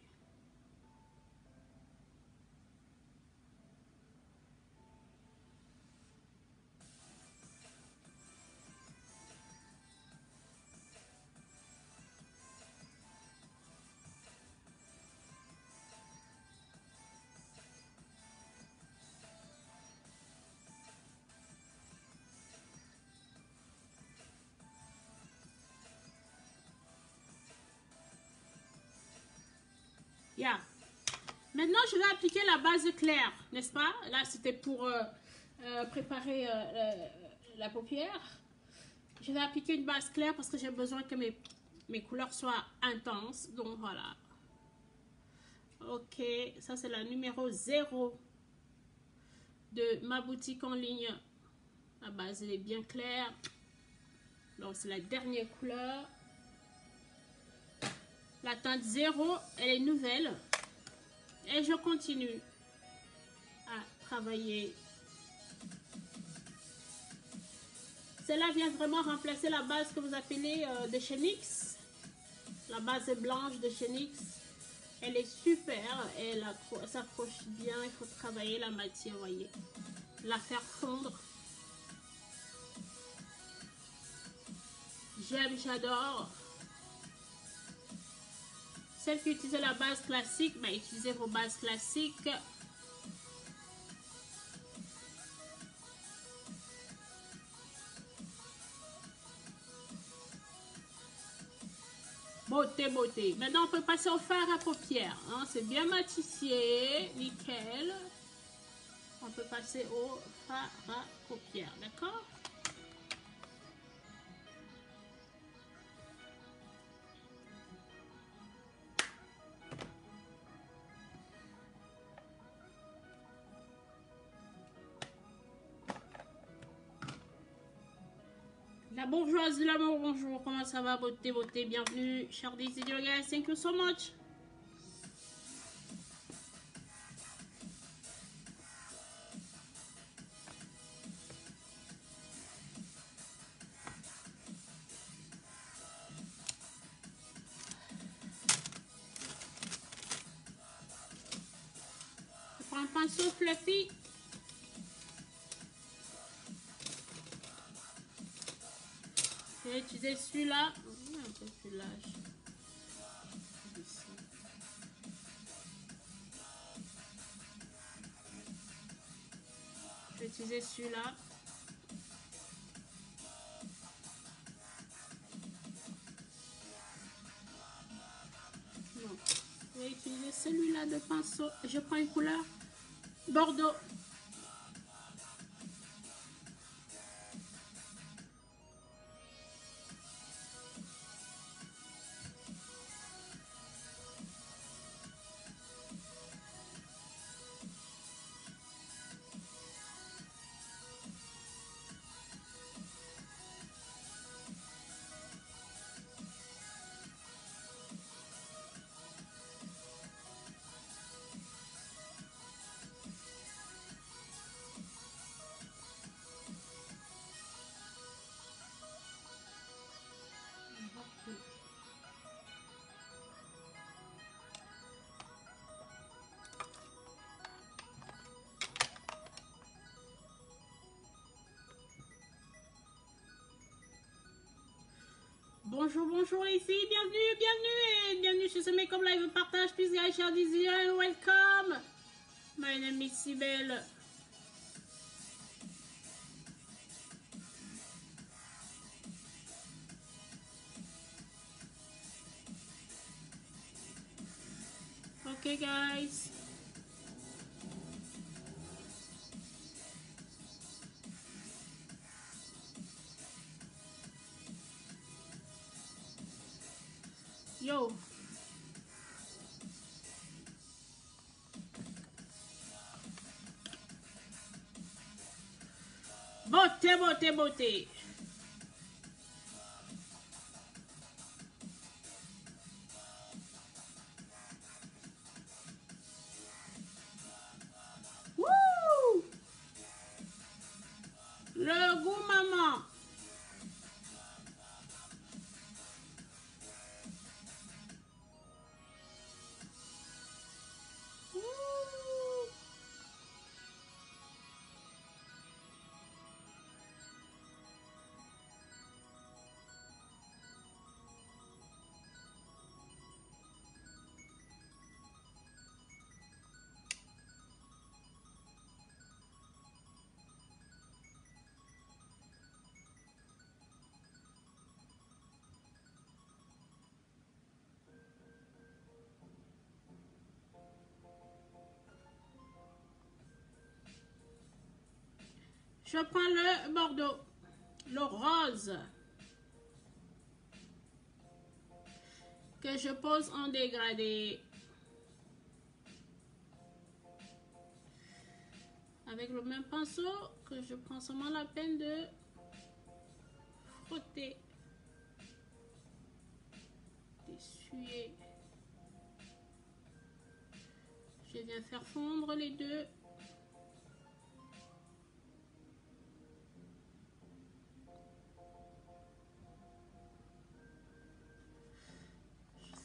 Yeah. Maintenant, je vais appliquer la base claire, n'est-ce pas? Là, c'était pour préparer la paupière. Je vais appliquer une base claire parce que j'ai besoin que mes couleurs soient intenses. Donc, voilà. Ok, ça c'est la numéro 0 de ma boutique en ligne. La base, elle est bien claire. Donc, c'est la dernière couleur. La teinte 0, elle est nouvelle. Et je continue à travailler. Celle-là vient vraiment remplacer la base que vous appelez de chez NYX. La base blanche de chez NYX. Elle est super. Elle s'accroche bien. Il faut travailler la matière, voyez. La faire fondre. J'aime, j'adore. Celles qui utilisent la base classique, bah, utilisez vos bases classiques. Beauté, beauté. Maintenant, on peut passer au fard à paupières. Hein. C'est bien matissé, nickel. On peut passer au fard à paupières, d'accord? La bourgeoise de l'amour, bonjour, comment ça va, beauté, beauté, bienvenue, chers Daisy Yoga, thank you so much. Je prends un pinceau fluffy. Je vais utiliser celui-là. Un peu plus lâche. Je vais utiliser celui-là. Non. Je vais utiliser celui-là de pinceau. Je prends une couleur bordeaux. Bonjour, bonjour les filles, bienvenue, bienvenue, et bienvenue chez ce Make-up Live Partage, please guys, share this video and welcome. My name is Sibel. Okay guys. Yo. Beauté, beauté, beauté. Wouh! Le goût maman. Ouh. Je prends le bordeaux, le rose, que je pose en dégradé. Avec le même pinceau que je prends seulement la peine de frotter, d'essuyer. Je viens faire fondre les deux.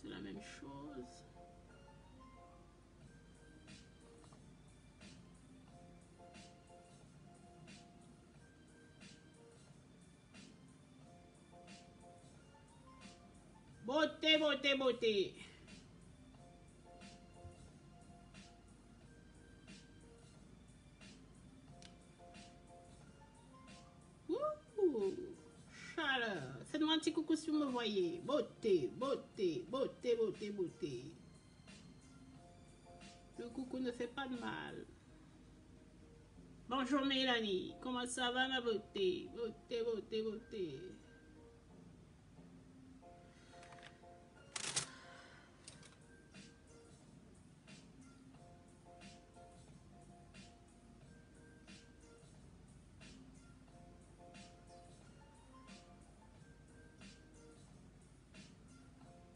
C'est la même chose. Beauté, beauté, beauté. Ouh, chaleur. Faites-moi un petit coucou si vous me voyez. Beauté, beauté, beauté, beauté, beauté. Le coucou ne fait pas de mal. Bonjour Mélanie. Comment ça va ma beauté? Beauté, beauté, beauté.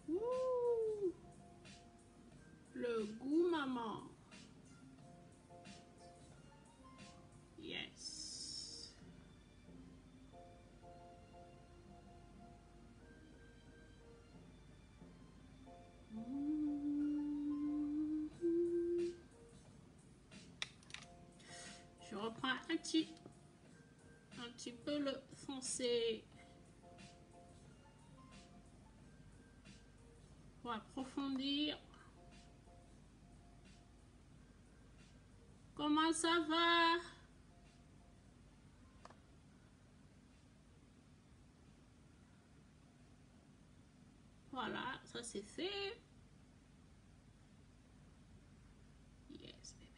Ouh, le goût maman. Yes. Je reprends un petit peu le foncé pour approfondir. Comment ça va? Voilà, ça c'est fait. Yes, bébé.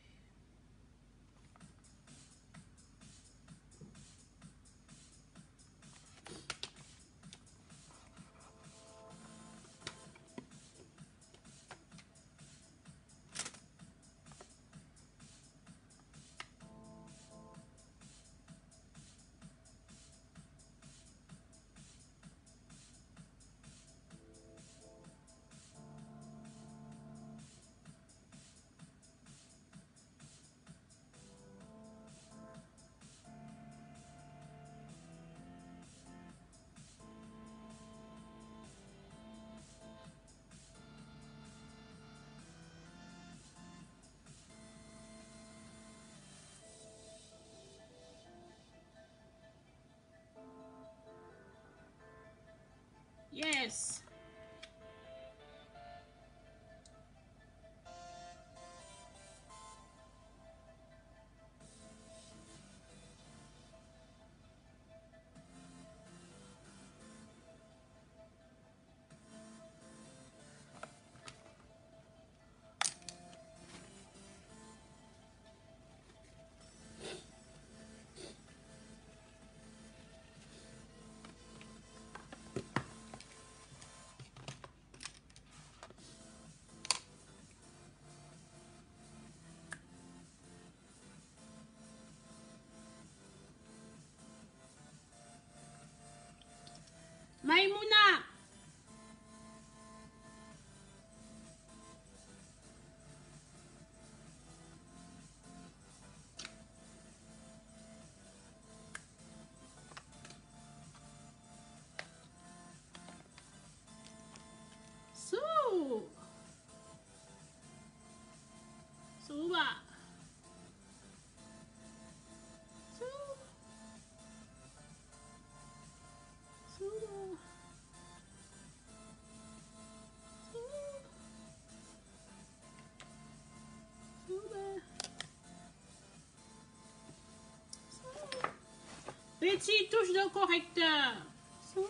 Betty, touche de correcteur. Ça va.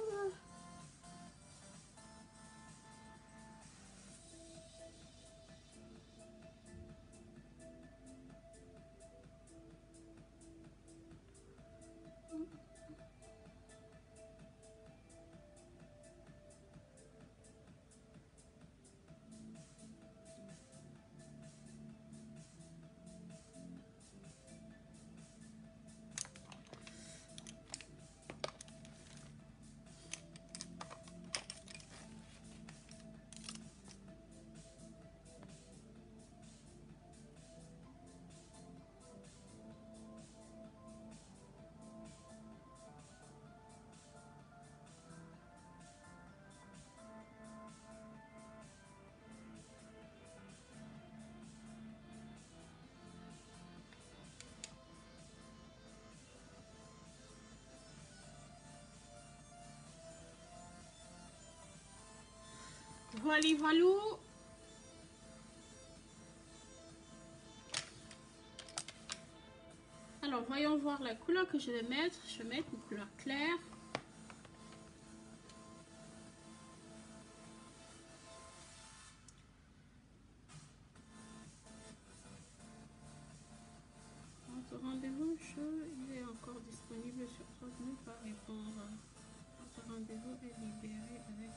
Voilà, voilà. Alors, voyons voir la couleur que je vais mettre. Je vais mettre une couleur claire. Votre rendez-vous, il est encore disponible sur ne pas répondre. Votre rendez-vous est libéré avec...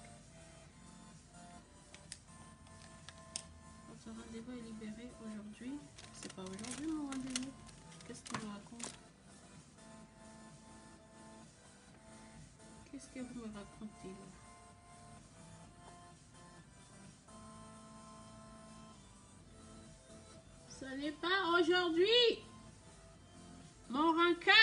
Votre rendez-vous est libéré aujourd'hui. C'est pas aujourd'hui mon rendez-vous. Qu'est-ce qu'il me raconte? Qu'est-ce que vous me racontez là? Ce n'est pas aujourd'hui mon rencard.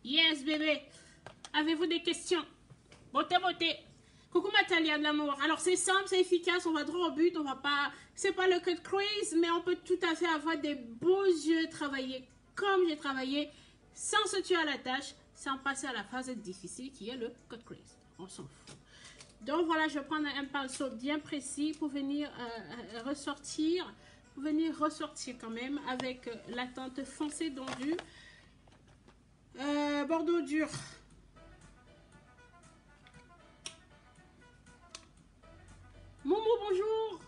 Yes, bébé. Avez-vous des questions? Beauté, beauté. Coucou Matalia de l'amour. Alors c'est simple, c'est efficace, on va droit au but, on va pas... C'est pas le cut crease, mais on peut tout à fait avoir des beaux yeux travaillés comme j'ai travaillé, sans se tuer à la tâche, sans passer à la phase difficile qui est le cut crease. On s'en fout. Donc voilà, je vais prendre un pinceau bien précis pour venir ressortir, quand même avec la teinte foncée du Bordeaux dur. Momo, bonjour.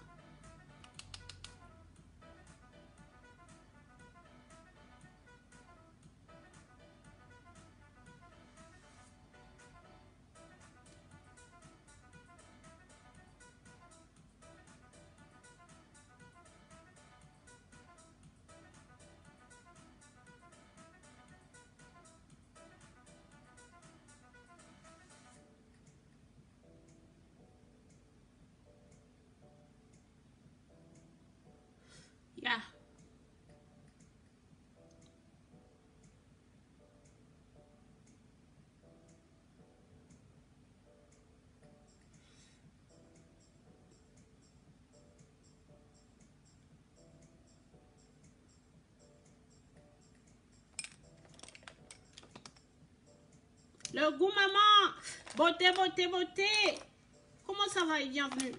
Le goût maman. Beauté, beauté, beauté. Comment ça va et bienvenue.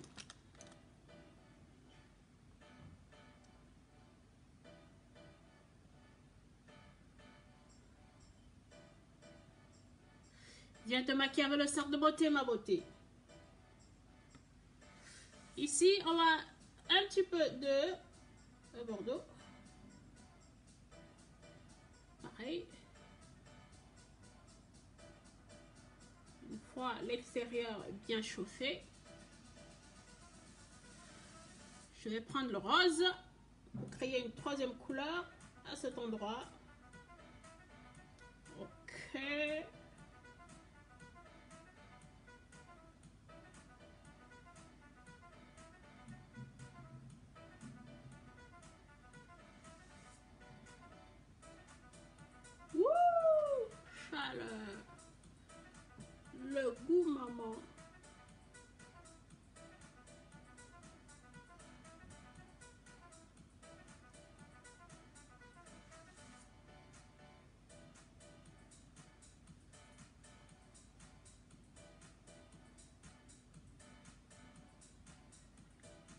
Viens te maquiller avec le cercle de beauté, ma beauté. Ici, on va un petit peu de Bordeaux. Pareil. Une fois l'extérieur bien chauffé, je vais prendre le rose pour créer une troisième couleur à cet endroit. Ok. Wouh! Chaleur. Le goût maman.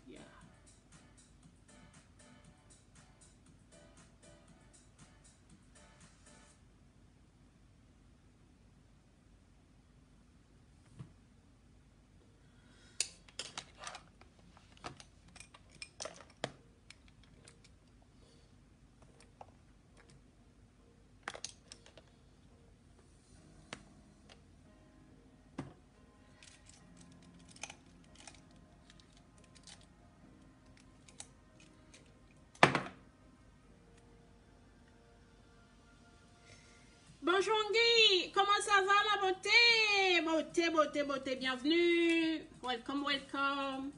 Yeah. Bonjour Guy, comment ça va ma beauté? Beauté, beauté, beauté, bienvenue. Welcome, welcome.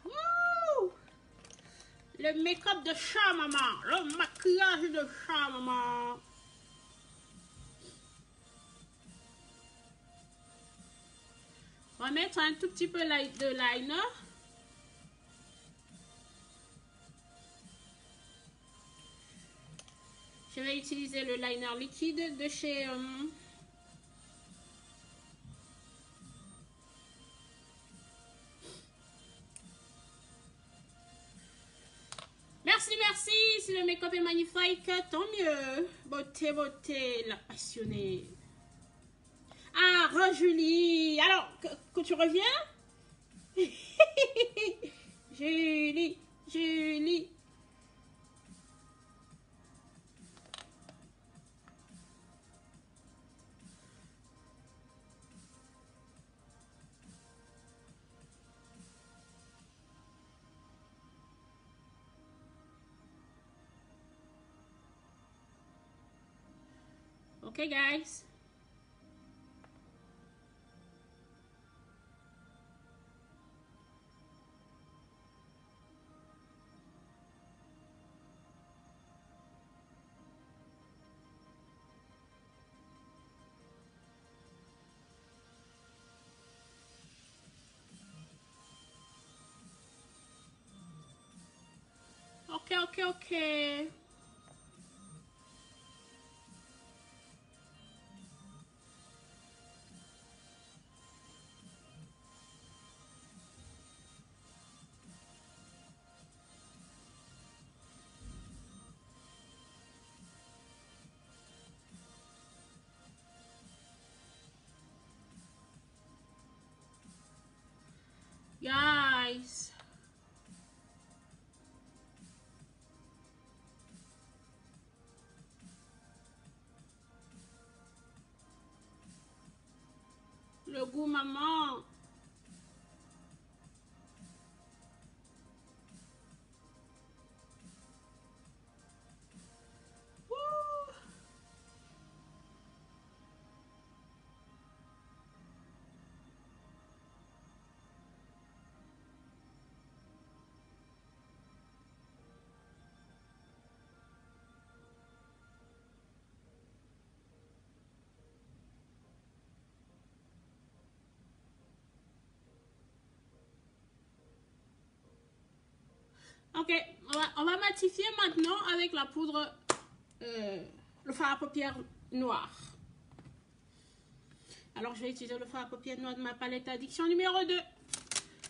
Wouh! Le make-up de chat maman, le maquillage de chat maman. On va mettre un tout petit peu de liner. Je vais utiliser le liner liquide de chez... Merci, merci. Si le make-up est magnifique, tant mieux. Beauté, beauté, la passionnée. Ah, Julie. Alors, que tu reviens? Julie, Julie. Okay, guys. Okay, okay, okay. Guys. Le goût maman. Ok, on va matifier maintenant avec la poudre, le fard à paupières noir. Alors, je vais utiliser le fard à paupières noir de ma palette Addiction numéro 2.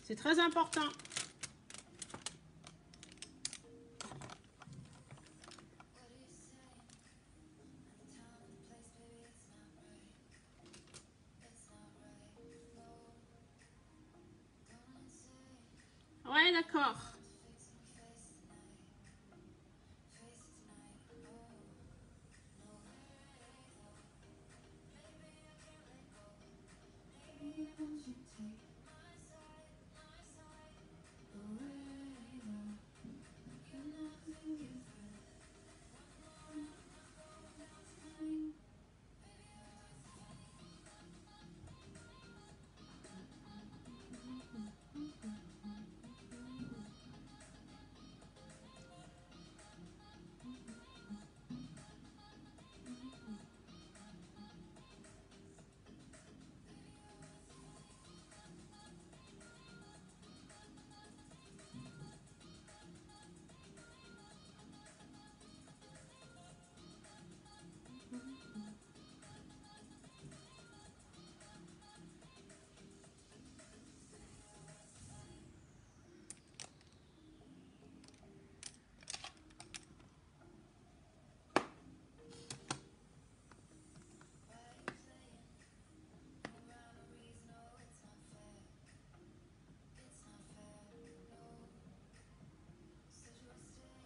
C'est très important. Ouais, d'accord.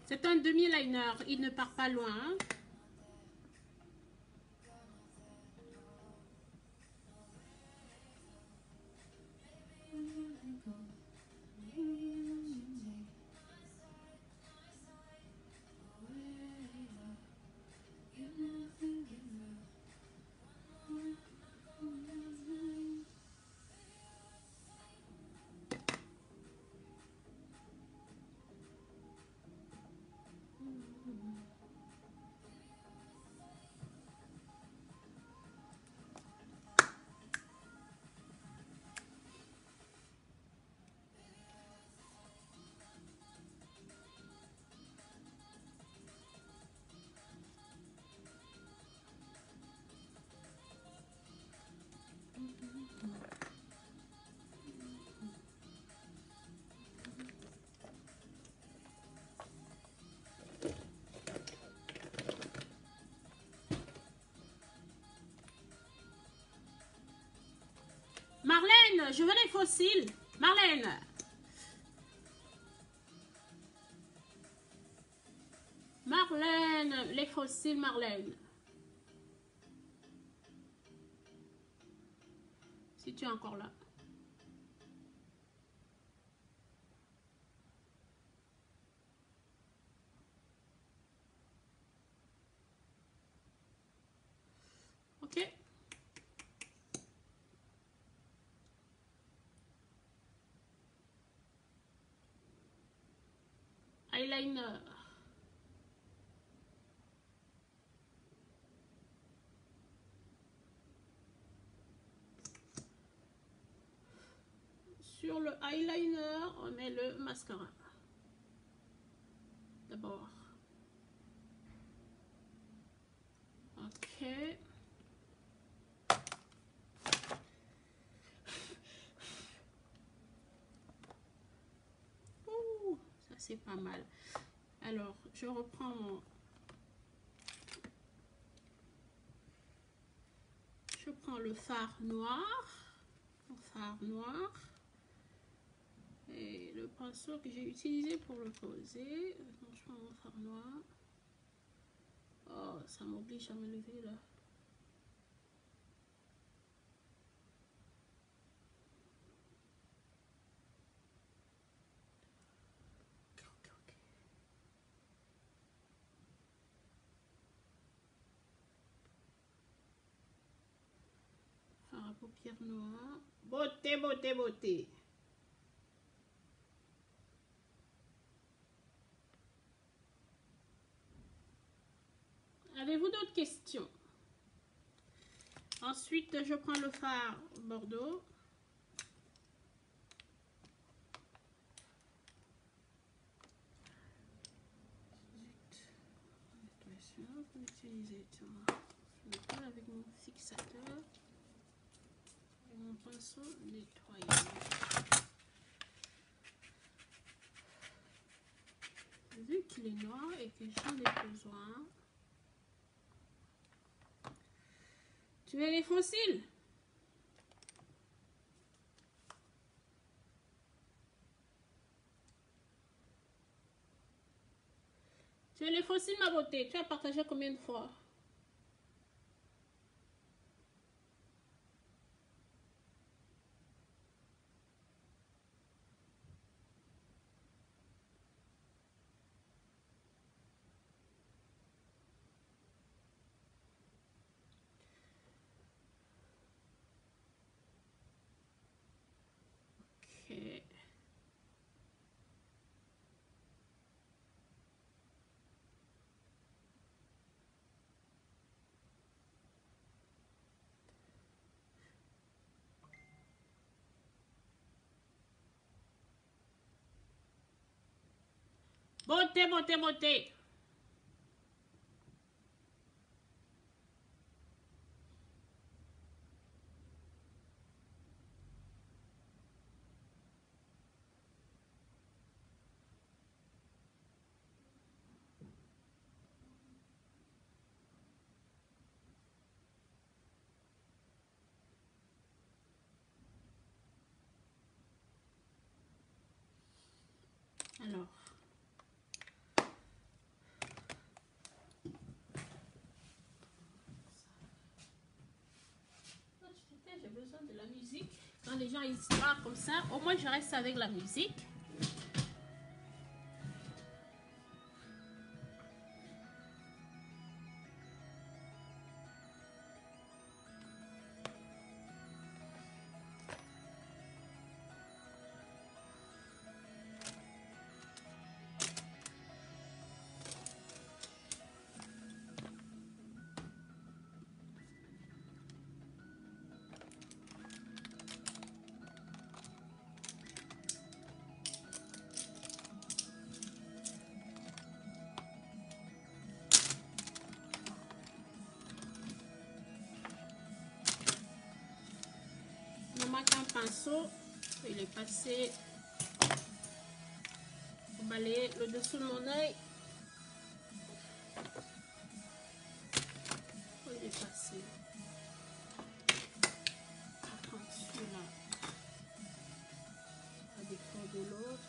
C'est un demi-liner, il ne part pas loin. Marlène, je veux les fossiles. Marlène. Marlène, les fossiles, Marlène. Si tu es encore là. Ok. Eyeliner. Sur le eyeliner, on met le mascara. D'abord. Ok. Ouh, ça c'est pas mal. Alors, je reprends mon... Je prends le fard noir. Le fard noir. Et le pinceau que j'ai utilisé pour le poser. Donc, je prends mon fard noir. Oh, ça m'oblige à me lever là. Fard à paupières noires. Beauté, beauté, beauté. Avez-vous d'autres questions? Ensuite, je prends le fard Bordeaux. Sinon, on peut utiliser, tiens, je le colle avec mon fixateur et mon pinceau nettoyant. Vu qu'il est noir et que j'en ai besoin, tu veux les fossiles? Tu veux les fossiles, ma beauté? Tu as partagé combien de fois? Ok. Beauté, beauté, beauté. Alors. J'ai besoin de la musique. Quand les gens ils parlent comme ça, au moins je reste avec la musique. Il me manque un pinceau. Il est passé pour balayer le dessous de mon œil. Il est passé. Prendre celui-là à défaut de l'autre.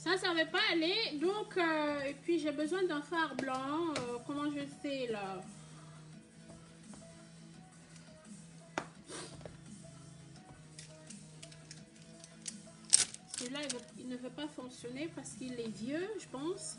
Ça ne veut pas aller. Donc, et puis j'ai besoin d'un fard blanc. Comment je fais là? Celui-là, il ne veut pas fonctionner parce qu'il est vieux, je pense.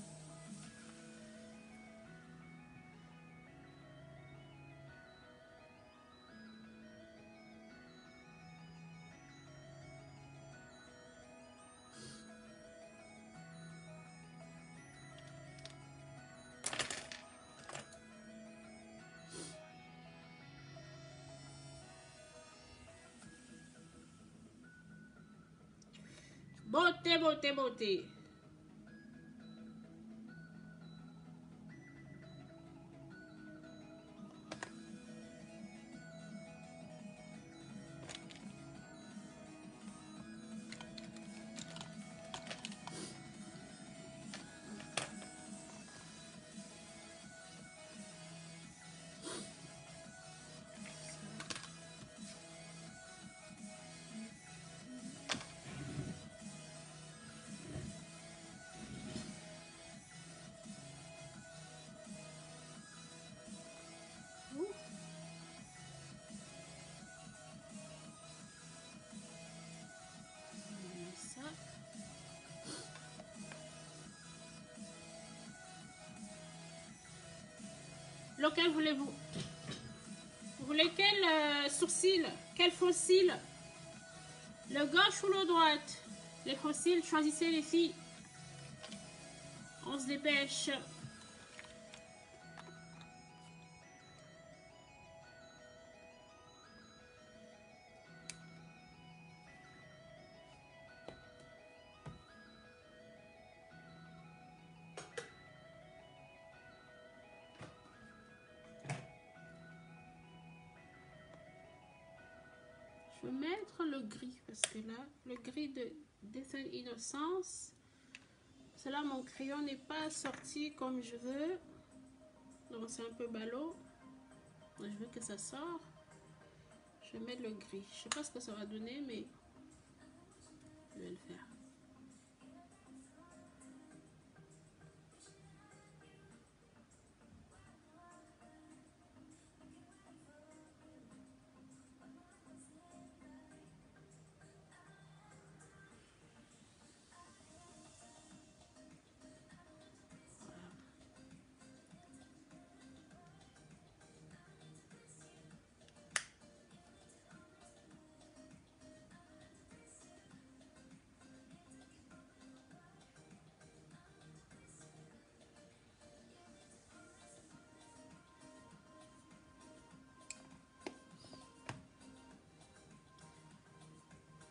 Beauté, beauté, beauté. Lequel voulez-vous? Vous voulez quel sourcil? Quel faux cil? Le gauche ou le droite? Les faux cils, choisissez les filles. On se dépêche. Je vais mettre le gris parce que là, le gris de Dessin Innocence, cela mon crayon n'est pas sorti comme je veux, donc c'est un peu ballot. Je veux que ça sorte. Je vais mettre le gris. Je sais pas ce que ça va donner, mais je vais le faire.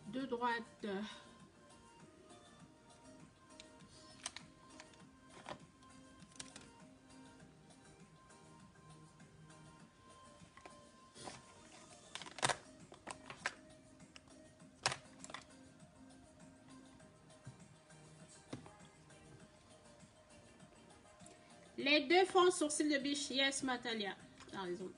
De droite. Les deux fonds sourcils de biche. Yes, Matalia. T'as raison.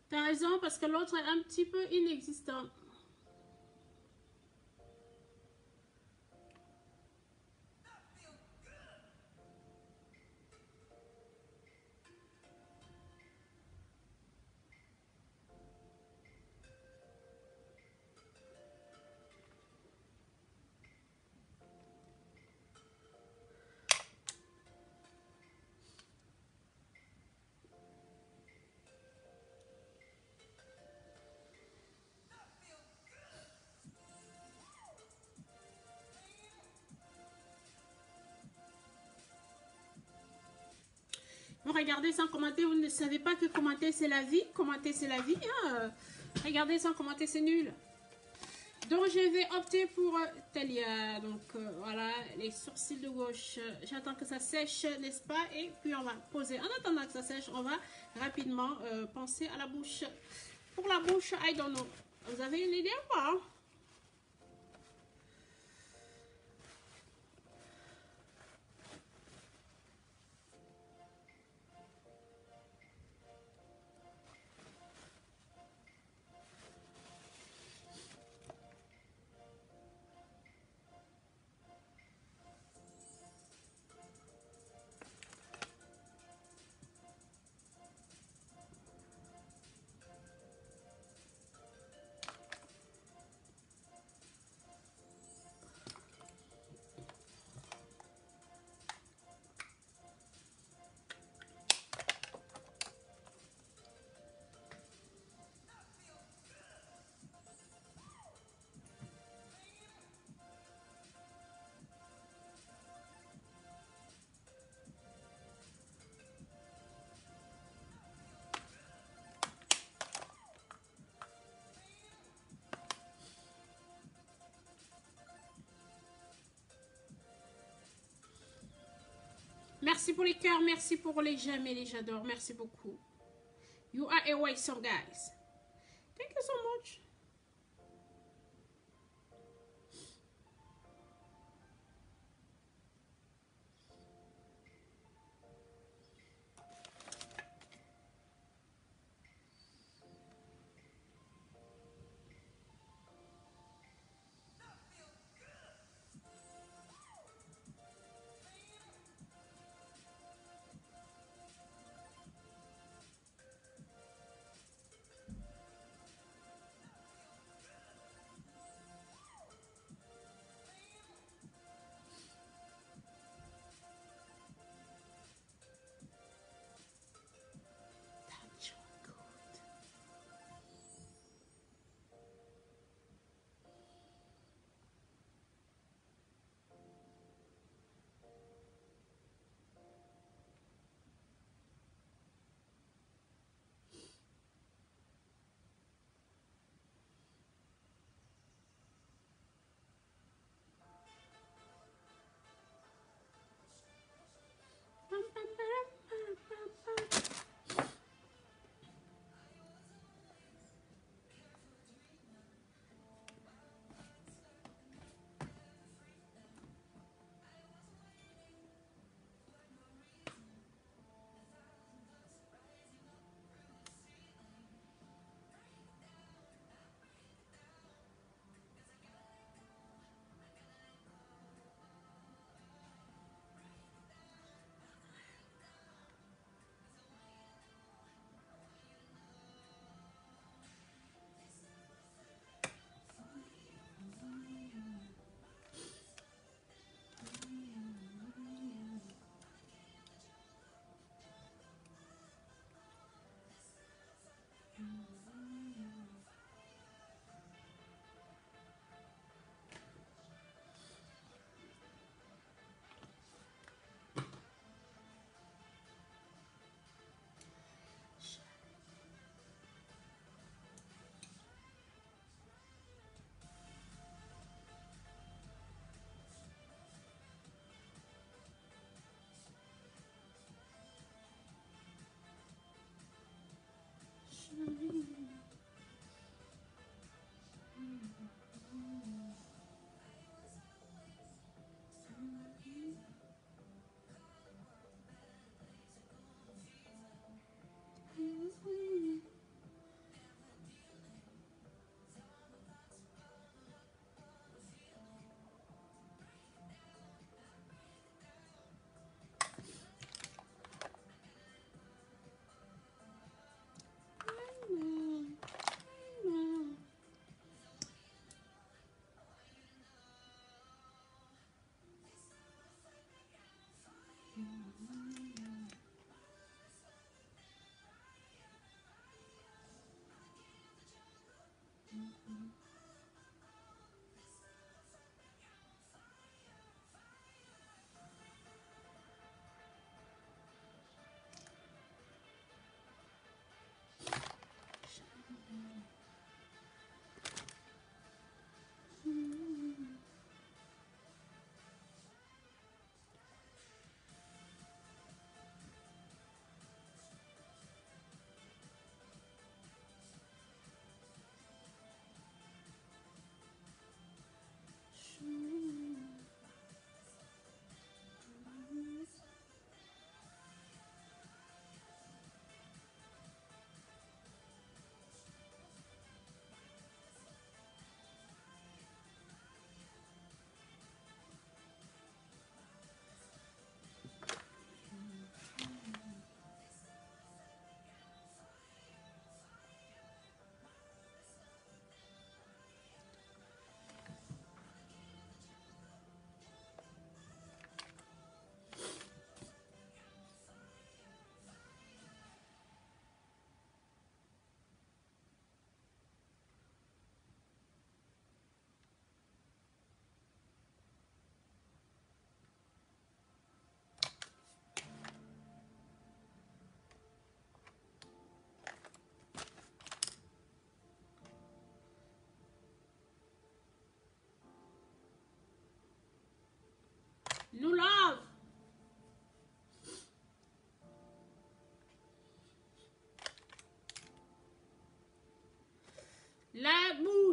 T'as raison parce que l'autre est un petit peu inexistant. Vous regardez sans commenter, vous ne savez pas que commenter c'est la vie. Commenter c'est la vie. Hein. Regardez sans commenter, c'est nul. Donc je vais opter pour Talia. Donc voilà, les sourcils de gauche. J'attends que ça sèche, n'est-ce pas? Et puis on va poser. En attendant que ça sèche, on va rapidement penser à la bouche. Pour la bouche, I don't know. Vous avez une idée ou pas? Merci pour les cœurs, merci pour les j'aime et les j'adore. Merci beaucoup. You are awesome, guys. Thank you so much.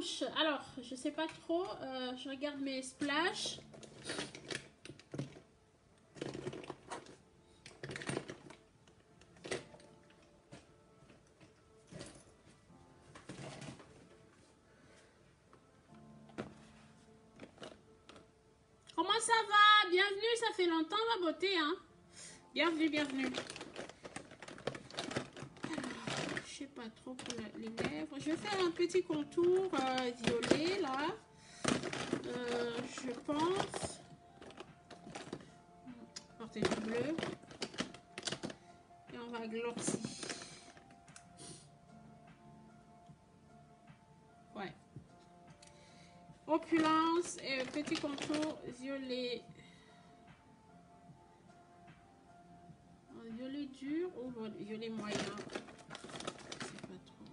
couche. Alors, je sais pas trop. Je regarde mes splashs. Comment ça va? Bienvenue, ça fait longtemps ma beauté, hein? Bienvenue, bienvenue. Alors, je sais pas trop pour les lèvres. Je vais faire un petit contour violet là. Je pense. Porter du bleu. Et on va glossy. Ouais. Opulence et petit contour violet. Violet dur ou violet moyen? Je sais pas trop.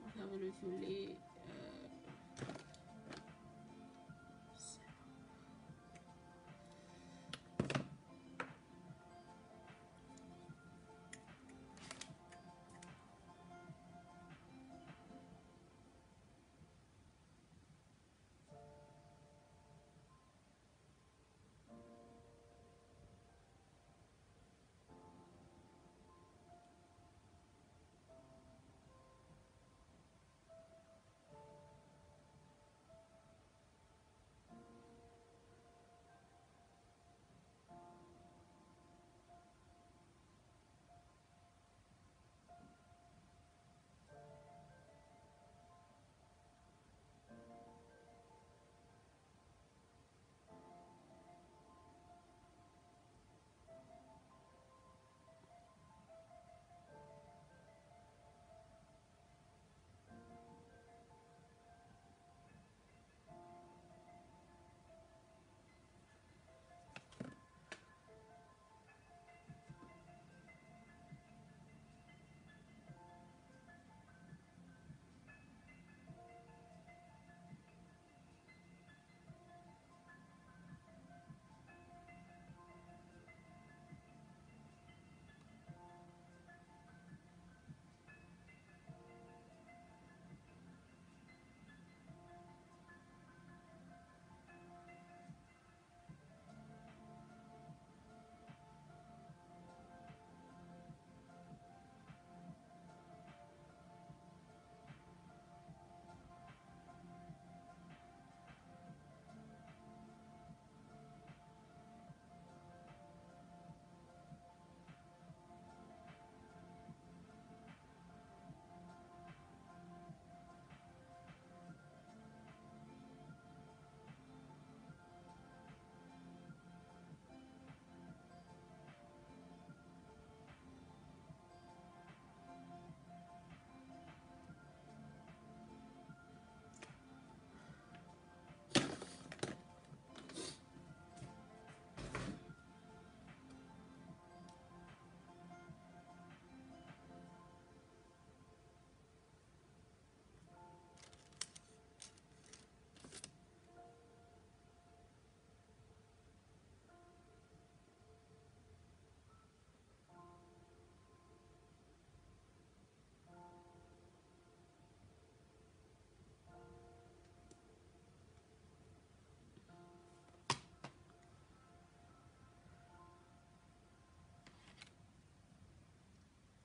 On va faire le violet.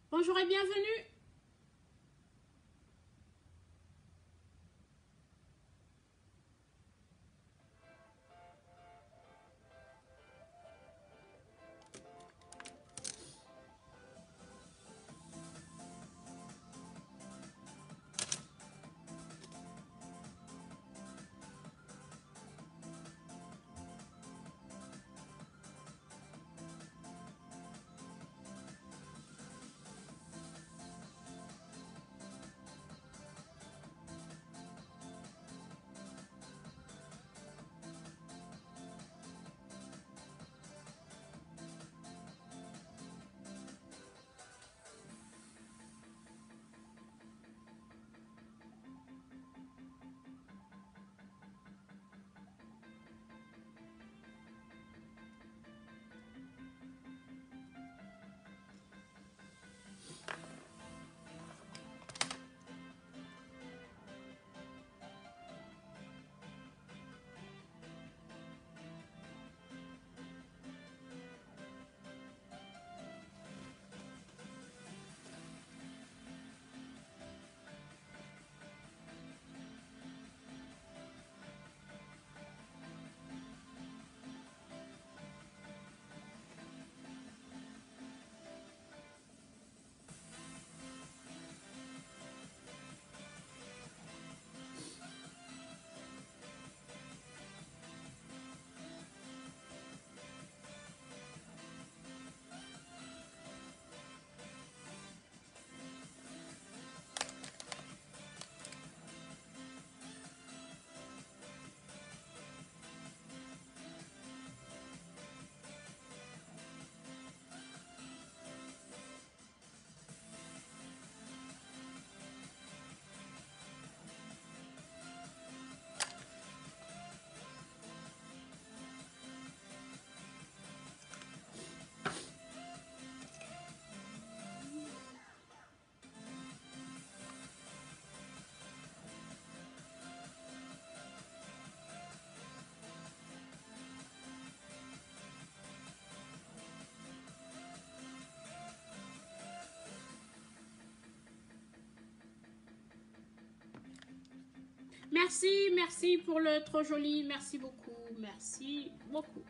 Bonjour et bienvenue. Merci, merci pour le trop joli. Merci beaucoup. Merci beaucoup.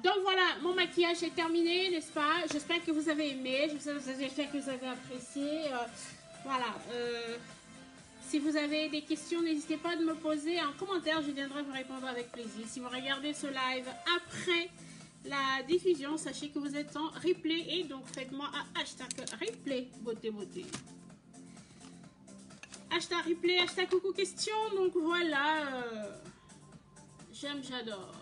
Donc voilà, mon maquillage est terminé, n'est-ce pas? J'espère que vous avez aimé, j'espère que vous avez apprécié. Voilà. Si vous avez des questions, n'hésitez pas à me poser en commentaire, je viendrai vous répondre avec plaisir. Si vous regardez ce live après la diffusion, sachez que vous êtes en replay et donc faites-moi un hashtag replay beauté beauté. Hashtag replay, hashtag coucou question. Donc voilà, j'aime, j'adore.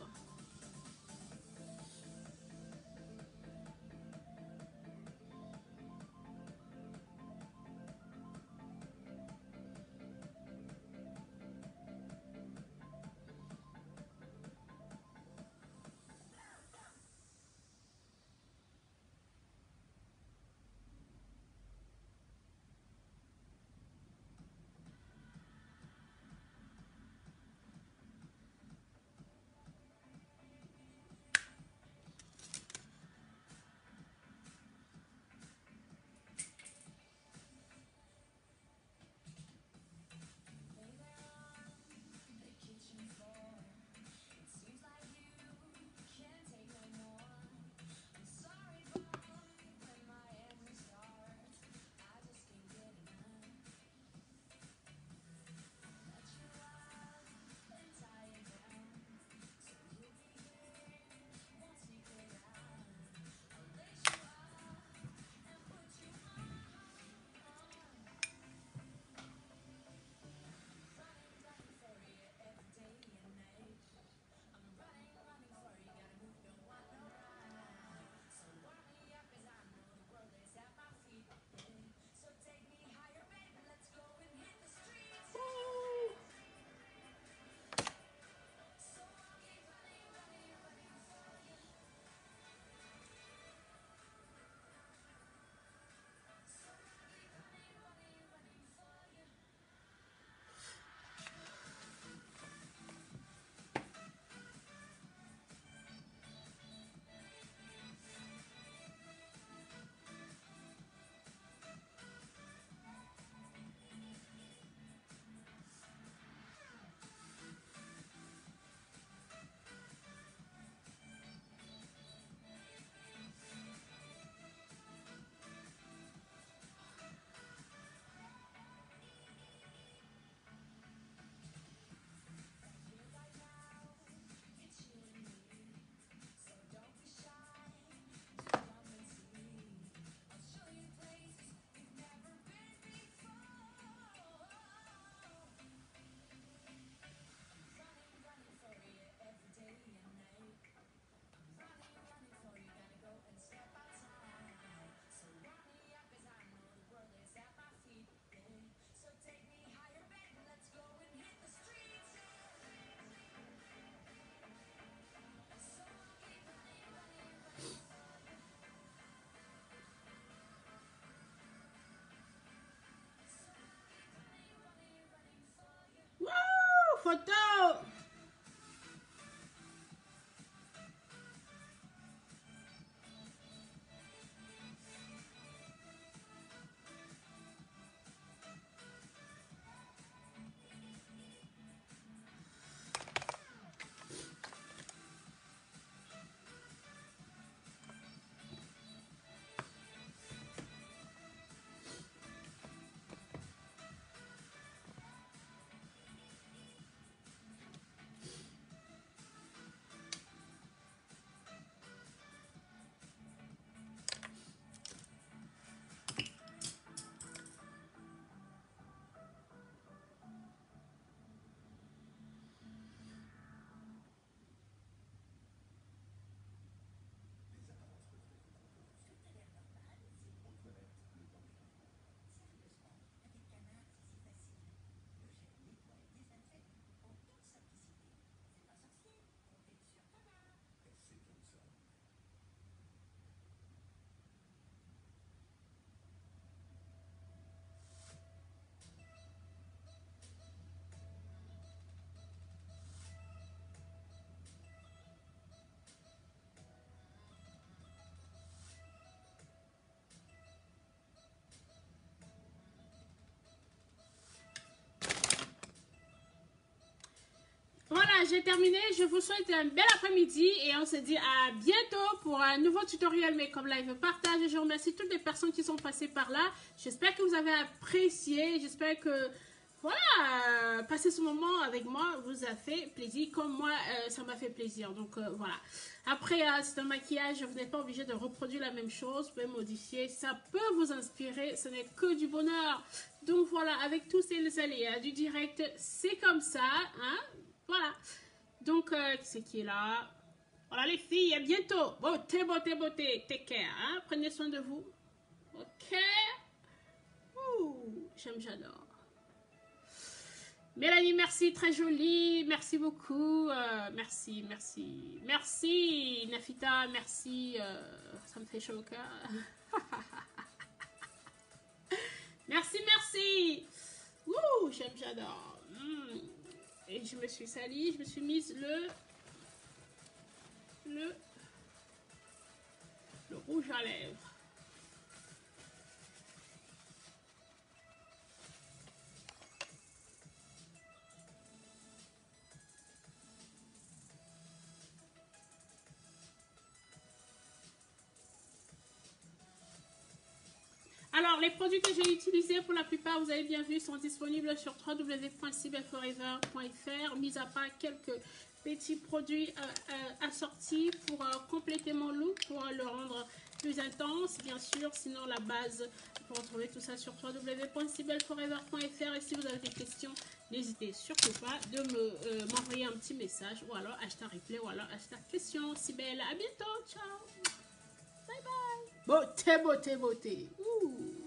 j'ai terminé. Je vous souhaite un bel après-midi et on se dit à bientôt pour un nouveau tutoriel Make-up Live partage. Je remercie toutes les personnes qui sont passées par là. J'espère que vous avez apprécié. J'espère que voilà, passer ce moment avec moi vous a fait plaisir comme moi ça m'a fait plaisir. Donc voilà. Après c'est un maquillage, vous n'êtes pas obligé de reproduire la même chose. Vous pouvez modifier, ça peut vous inspirer. Ce n'est que du bonheur. Donc voilà, avec tous ces aléas du direct, c'est comme ça, hein. Voilà. Donc, c'est qui est là? Voilà les filles, à bientôt. Beauté, beauté, beauté. Take care, hein? Prenez soin de vous. Ok. Ouh, j'adore. Mélanie, merci, très jolie. Merci beaucoup. Merci, merci. Merci, Nafita, merci. Ça me fait chaud au cœur. Merci, merci. Ouh, j'adore. Et je me suis salie, je me suis mise le rouge à lèvres. Alors, les produits que j'ai utilisés, pour la plupart, vous avez bien vu, sont disponibles sur www.cybelforever.fr, mis à part quelques petits produits assortis pour compléter mon look, pour le rendre plus intense, bien sûr. Sinon, la base, vous retrouvez tout ça sur www.cybelforever.fr. Et si vous avez des questions, n'hésitez surtout pas de m'envoyer un petit message ou alors #replay ou alors #question. Cybelle, à bientôt, ciao, bye bye. Beauté, beauté, beauté. Ouh.